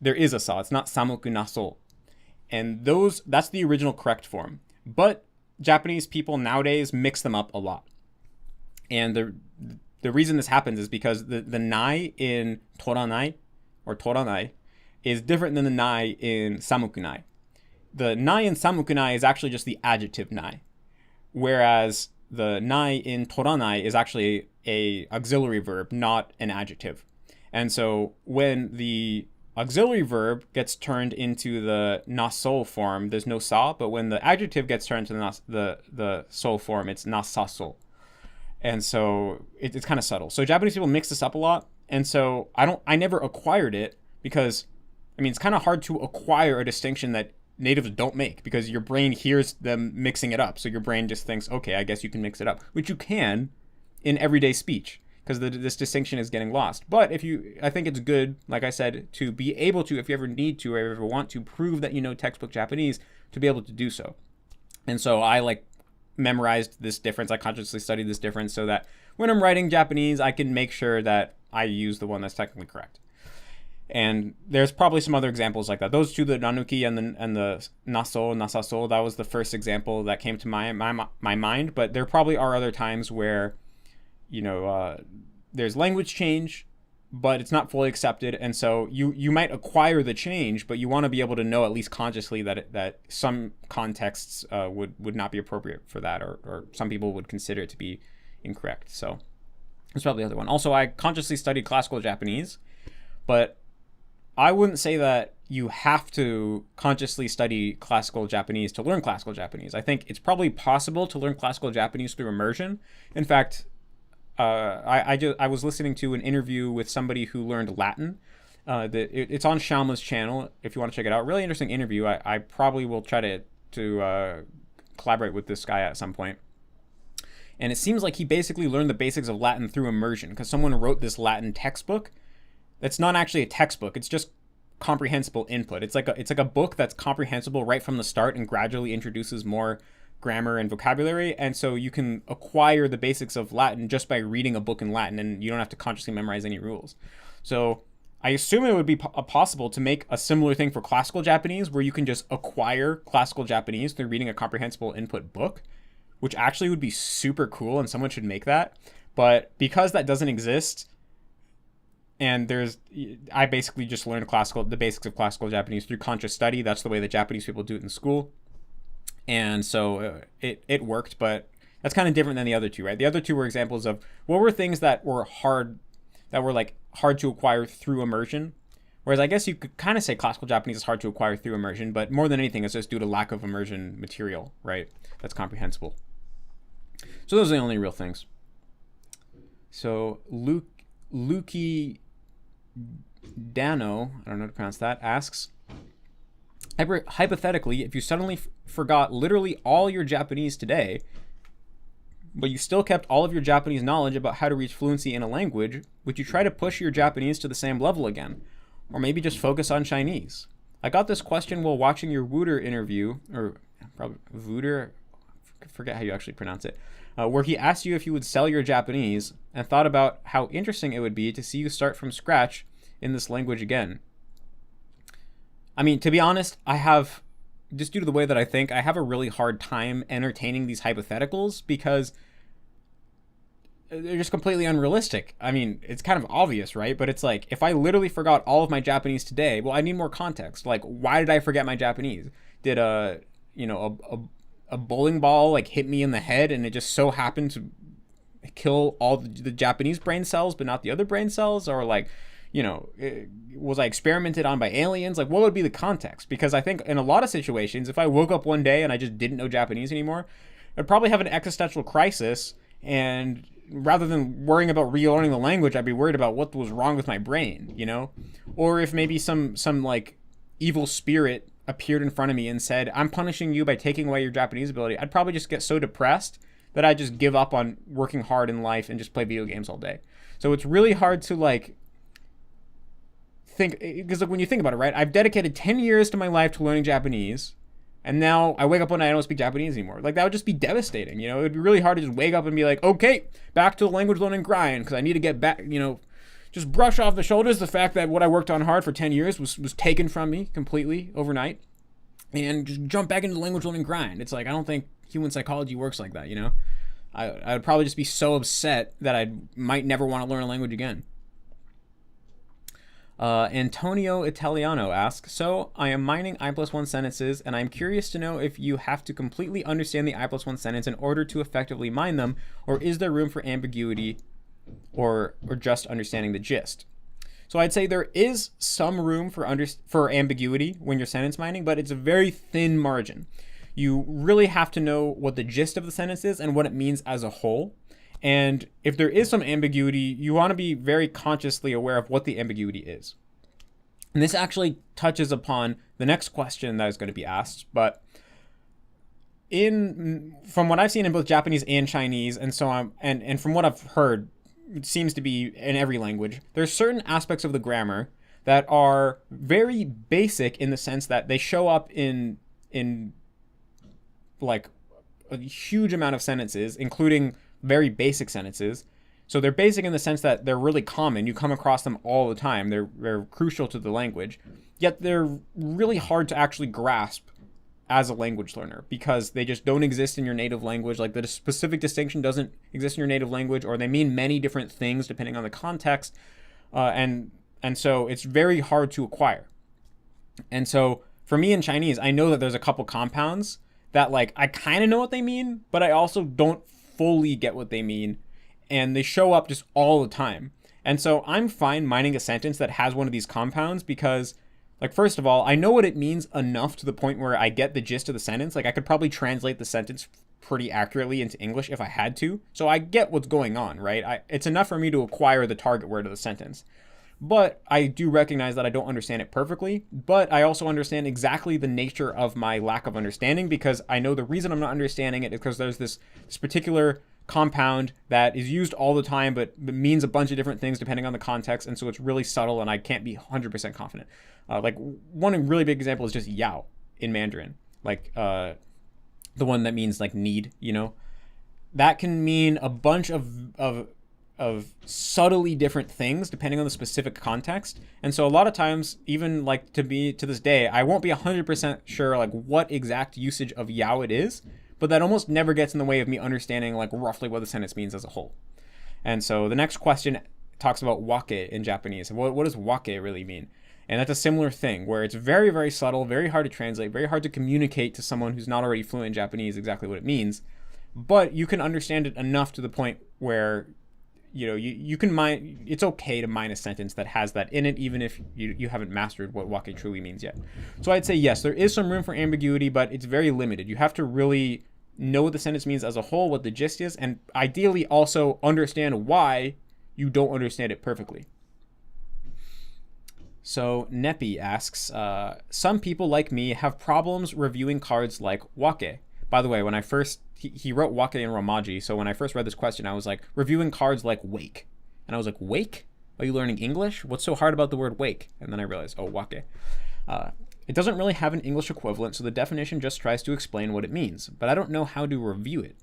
there is a sa, it's not samuku naso. And that's the original correct form. But Japanese people nowadays mix them up a lot. And the reason this happens is because the nai in toranai or toranai is different than the nai in samukunai. The nai in samukunai is actually just the adjective nai, whereas the nai in toranai is actually a auxiliary verb, not an adjective. And so when the auxiliary verb gets turned into the naso form, there's no sa, but when the adjective gets turned to the so form, it's nasaso. And so it's kind of subtle. So Japanese people mix this up a lot. And so I never acquired it because, I mean, it's kind of hard to acquire a distinction that natives don't make because your brain hears them mixing it up. So your brain just thinks, okay, I guess you can mix it up, which you can in everyday speech because this distinction is getting lost. But I think it's good, like I said, to be able to, if you ever need to or ever want to prove that you know textbook Japanese, to be able to do so. And so I memorized this difference. I consciously studied this difference so that when I'm writing Japanese, I can make sure that I use the one that's technically correct. And there's probably some other examples like that. Those two, the nanuki and the naso, nasaso, that was the first example that came to my mind. But there probably are other times where, there's language change, but it's not fully accepted. And so you might acquire the change, but you want to be able to know at least consciously that some contexts would not be appropriate for that, or some people would consider it to be incorrect. So that's probably the other one. Also, I consciously studied classical Japanese, but I wouldn't say that you have to consciously study classical Japanese to learn classical Japanese. I think it's probably possible to learn classical Japanese through immersion. In fact, I was listening to an interview with somebody who learned Latin. It's on Shalma's channel if you want to check it out. Really interesting interview. I probably will try to collaborate with this guy at some point. And it seems like he basically learned the basics of Latin through immersion because someone wrote this Latin textbook. That's not actually a textbook. It's just comprehensible input. It's like a book that's comprehensible right from the start and gradually introduces more grammar and vocabulary. And so you can acquire the basics of Latin just by reading a book in Latin, and you don't have to consciously memorize any rules. So I assume it would be possible to make a similar thing for classical Japanese, where you can just acquire classical Japanese through reading a comprehensible input book, which actually would be super cool, and someone should make that. But because that doesn't exist, and I basically just learned the basics of classical Japanese through conscious study. That's the way that Japanese people do it in school. And so it worked, but that's kind of different than the other two, right? The other two were examples of what were things that were hard to acquire through immersion. Whereas I guess you could kind of say classical Japanese is hard to acquire through immersion, but more than anything, it's just due to lack of immersion material, right? That's comprehensible. So those are the only real things. So Luki Dano, I don't know how to pronounce that, asks, hypothetically, if you suddenly forgot literally all your Japanese today, but you still kept all of your Japanese knowledge about how to reach fluency in a language, would you try to push your Japanese to the same level again? Or maybe just focus on Chinese? I got this question while watching your Wooder interview, or probably Wooder, I forget how you actually pronounce it, where he asked you if you would sell your Japanese, and thought about how interesting it would be to see you start from scratch in this language again. I mean, to be honest, just due to the way that I think, I have a really hard time entertaining these hypotheticals because they're just completely unrealistic. I mean, it's kind of obvious, right? But it's like, if I literally forgot all of my Japanese today, well, I need more context. Like, why did I forget my Japanese? Did a bowling ball hit me in the head and it just so happened to kill all the Japanese brain cells but not the other brain cells? Or was I experimented on by aliens? What would be the context? Because I think in a lot of situations, if I woke up one day and I just didn't know Japanese anymore, I'd probably have an existential crisis, and rather than worrying about relearning the language, I'd be worried about what was wrong with my brain, or if maybe some evil spirit appeared in front of me and said, I'm punishing you by taking away your Japanese ability, I'd probably just get so depressed that I'd just give up on working hard in life and just play video games all day. So it's really hard to think, because when you think about it, right, I've dedicated 10 years to my life to learning Japanese, and now I wake up one night, I don't speak Japanese anymore. That would just be devastating. It would be really hard to just wake up and be like, okay, back to the language learning grind, because I need to get back, just brush off the shoulders the fact that what I worked on hard for 10 years was taken from me completely overnight, and just jump back into the language learning grind. It's I don't think human psychology works like that, you know? I would probably just be so upset that I might never want to learn a language again. Antonio Italiano asks, so I am mining I+1 sentences, and I'm curious to know if you have to completely understand the I+1 sentence in order to effectively mine them, or is there room for ambiguity or just understanding the gist? So I'd say there is some room for ambiguity when you're sentence mining, but it's a very thin margin. You really have to know what the gist of the sentence is and what it means as a whole. And if there is some ambiguity, you want to be very consciously aware of what the ambiguity is. And this actually touches upon the next question that is going to be asked. But from what I've seen in both Japanese and Chinese, and so on, and from what I've heard, it seems to be in every language, there's certain aspects of the grammar that are very basic in the sense that they show up in like a huge amount of sentences, including very basic sentences. So they're basic in the sense that they're really common. You come across them all the time. They're crucial to the language, yet they're really hard to actually grasp as a language learner because they just don't exist in your native language. Like the specific distinction doesn't exist in your native language, or they mean many different things depending on the context. And so it's very hard to acquire. And so for me in Chinese, I know that there's a couple compounds that like I kind of know what they mean, but I also don't fully get what they mean, and they show up just all the time. And so I'm fine mining a sentence that has one of these compounds because, like, first of all, I know what it means enough to the point where I get the gist of the sentence. Like, I could probably translate the sentence pretty accurately into English if I had to. So I get what's going on, right? It's enough for me to acquire the target word of the sentence. But I do recognize that I don't understand it perfectly, but I also understand exactly the nature of my lack of understanding, because I know the reason I'm not understanding it is because there's this particular compound that is used all the time, but means a bunch of different things depending on the context, and so it's really subtle, and I can't be 100% confident. Like one really big example is just yao in Mandarin, like the one that means like need, you know, that can mean a bunch of subtly different things depending on the specific context. And so a lot of times, even like to this day, I won't be 100% sure like what exact usage of yao it is, but that almost never gets in the way of me understanding like roughly what the sentence means as a whole. And so the next question talks about wake in Japanese. What does wake really mean? And that's a similar thing where it's very, very subtle, very hard to translate, very hard to communicate to someone who's not already fluent in Japanese exactly what it means. But you can understand it enough to the point where you know, you can mine, it's okay to mine a sentence that has that in it, even if you haven't mastered what wake truly means yet. So I'd say yes, there is some room for ambiguity, but it's very limited. You have to really know what the sentence means as a whole, what the gist is, and ideally also understand why you don't understand it perfectly. So Nepi asks, some people like me have problems reviewing cards like wake. By the way, when I first, he wrote wake in Romaji, so when I first read this question, I was like, reviewing cards like wake. And I was like, wake? Are you learning English? What's so hard about the word wake? And then I realized, oh, wake. It doesn't really have an English equivalent, so the definition just tries to explain what it means, but I don't know how to review it,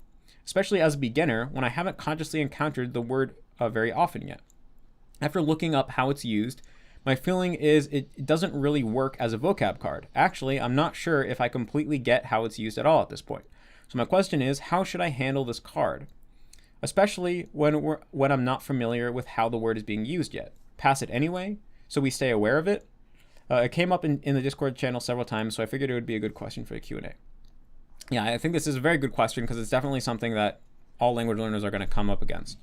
especially as a beginner when I haven't consciously encountered the word very often yet. After looking up how it's used, my feeling is it doesn't really work as a vocab card. Actually, I'm not sure if I completely get how it's used at all at this point. So my question is, how should I handle this card? Especially when I'm not familiar with how the word is being used yet. Pass it anyway, so we stay aware of it. It came up in the Discord channel several times, so I figured it would be a good question for the Q&A. Yeah, I think this is a very good question because it's definitely something that all language learners are going to come up against.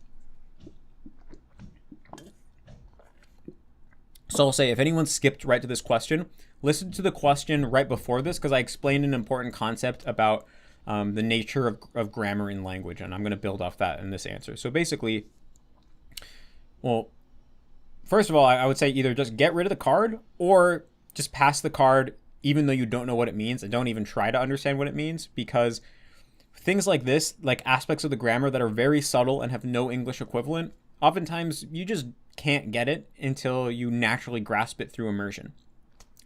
So I'll say, if anyone skipped right to this question, listen to the question right before this because I explained an important concept about the nature of grammar in language. And I'm going to build off that in this answer. So basically, well, first of all, I would say either just get rid of the card or just pass the card even though you don't know what it means, and don't even try to understand what it means, because things like this, like aspects of the grammar that are very subtle and have no English equivalent, oftentimes you just can't get it until you naturally grasp it through immersion.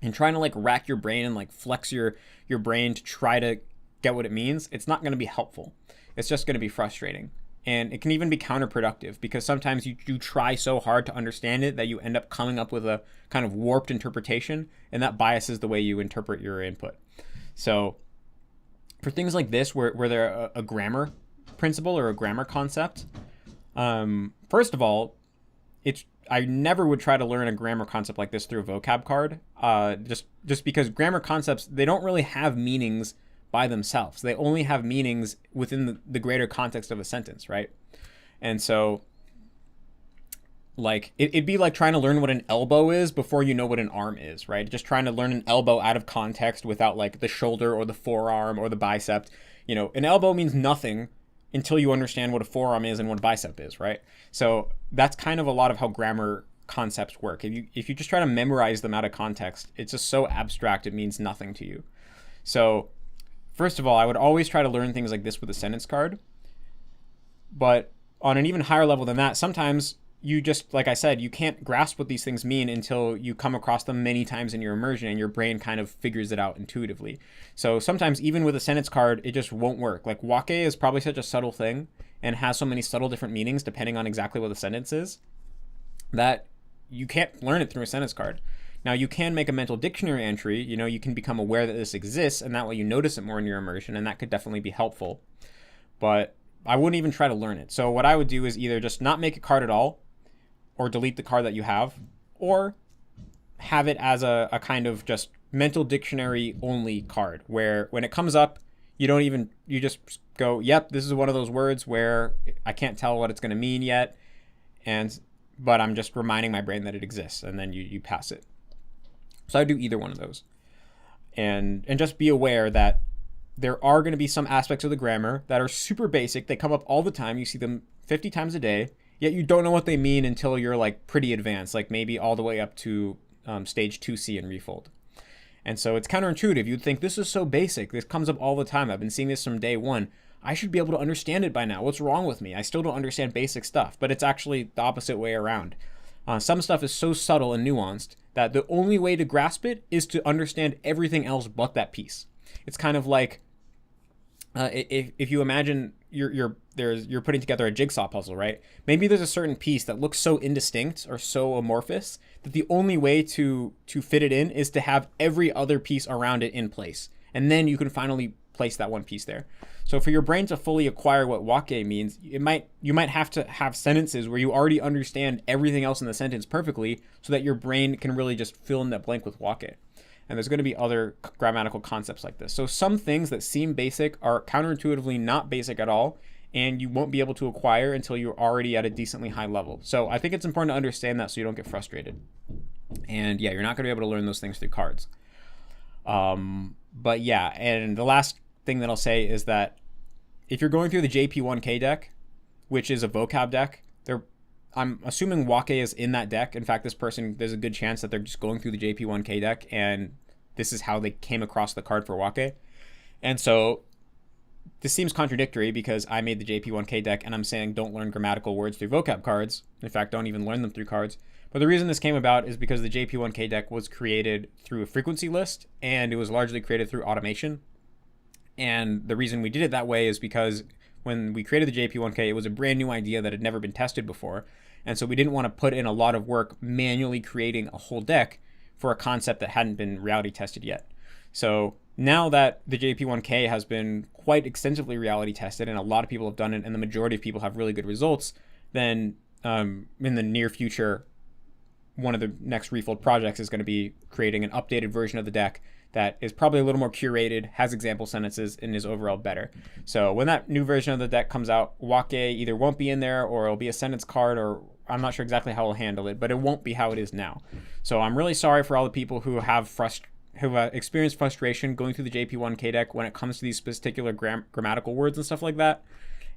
And trying to like rack your brain and like flex your brain to try to get what it means, it's not going to be helpful. It's just going to be frustrating. And it can even be counterproductive because sometimes you try so hard to understand it that you end up coming up with a kind of warped interpretation, and that biases the way you interpret your input. So for things like this, where they're a grammar principle or a grammar concept, first of all, I never would try to learn a grammar concept like this through a vocab card, just because grammar concepts, they don't really have meanings by themselves. They only have meanings within the greater context of a sentence, right? And so, like, it'd be like trying to learn what an elbow is before you know what an arm is, right? Just trying to learn an elbow out of context without, like, the shoulder or the forearm or the bicep. You know, an elbow means nothing until you understand what a forearm is and what a bicep is, right? So that's kind of a lot of how grammar concepts work. If you just try to memorize them out of context, it's just so abstract it means nothing to you. So first of all, I would always try to learn things like this with a sentence card. But on an even higher level than that, sometimes you just, like I said, you can't grasp what these things mean until you come across them many times in your immersion and your brain kind of figures it out intuitively. So sometimes even with a sentence card, it just won't work. Like wake is probably such a subtle thing and has so many subtle different meanings depending on exactly what the sentence is that you can't learn it through a sentence card. Now you can make a mental dictionary entry, you know, you can become aware that this exists and that way you notice it more in your immersion, and that could definitely be helpful. But I wouldn't even try to learn it. So what I would do is either just not make a card at all, or delete the card that you have, or have it as a kind of just mental dictionary only card where when it comes up, you just go, yep, this is one of those words where I can't tell what it's going to mean yet, but I'm just reminding my brain that it exists, and then you pass it. So I do either one of those. And just be aware that there are going to be some aspects of the grammar that are super basic. They come up all the time. You see them 50 times a day. Yet you don't know what they mean until you're like pretty advanced, like maybe all the way up to stage 2C and refold. And so it's counterintuitive. You'd think this is so basic. This comes up all the time. I've been seeing this from day one. I should be able to understand it by now. What's wrong with me? I still don't understand basic stuff, but it's actually the opposite way around. Some stuff is so subtle and nuanced that the only way to grasp it is to understand everything else but that piece. It's kind of like if you imagine you're putting together a jigsaw puzzle, right? Maybe there's a certain piece that looks so indistinct or so amorphous that the only way to fit it in is to have every other piece around it in place. And then you can finally place that one piece there. So for your brain to fully acquire what wake means, you might have to have sentences where you already understand everything else in the sentence perfectly so that your brain can really just fill in that blank with wake. And there's going to be other grammatical concepts like this. So some things that seem basic are counterintuitively not basic at all, and you won't be able to acquire until you're already at a decently high level. So I think it's important to understand that so you don't get frustrated. And yeah, you're not going to be able to learn those things through cards. But yeah, and the last thing that I'll say is that if you're going through the JP1K deck, which is a vocab deck, I'm assuming wake is in that deck. In fact, this person, there's a good chance that they're just going through the JP1K deck and this is how they came across the card for wake. And so this seems contradictory because I made the JP1K deck and I'm saying don't learn grammatical words through vocab cards. In fact, don't even learn them through cards. But the reason this came about is because the JP1K deck was created through a frequency list and it was largely created through automation. And the reason we did it that way is because when we created the JP1K, it was a brand new idea that had never been tested before. And so we didn't want to put in a lot of work manually creating a whole deck for a concept that hadn't been reality tested yet. So now that the JP1K has been quite extensively reality tested and a lot of people have done it and the majority of people have really good results, then in the near future, one of the next Refold projects is going to be creating an updated version of the deck that is probably a little more curated, has example sentences, and is overall better. So when that new version of the deck comes out, wake either won't be in there or it'll be a sentence card, or I'm not sure exactly how we'll handle it, but it won't be how it is now. So I'm really sorry for all the people who have experienced frustration going through the JP1K deck when it comes to these particular grammatical words and stuff like that.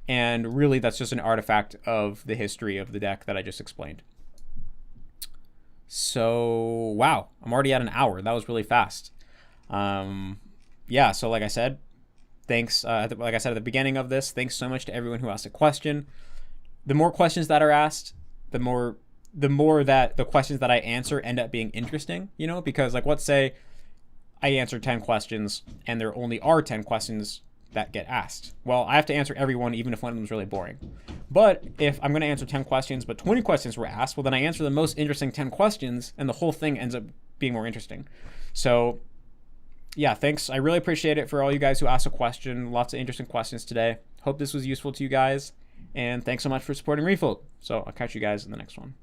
And really, that's just an artifact of the history of the deck that I just explained. So, wow, I'm already at an hour. That was really fast. Yeah, so like I said, thanks. Like I said at the beginning of this, thanks so much to everyone who asked a question. The more questions that are asked, the more that the questions that I answer end up being interesting, you know, because like, let's say I answer 10 questions and there only are 10 questions that get asked. Well, I have to answer every one, even if one of them is really boring. But if I'm going to answer 10 questions, but 20 questions were asked, well, then I answer the most interesting 10 questions and the whole thing ends up being more interesting. So yeah, thanks. I really appreciate it for all you guys who asked a question. Lots of interesting questions today. Hope this was useful to you guys. And thanks so much for supporting Refold. So I'll catch you guys in the next one.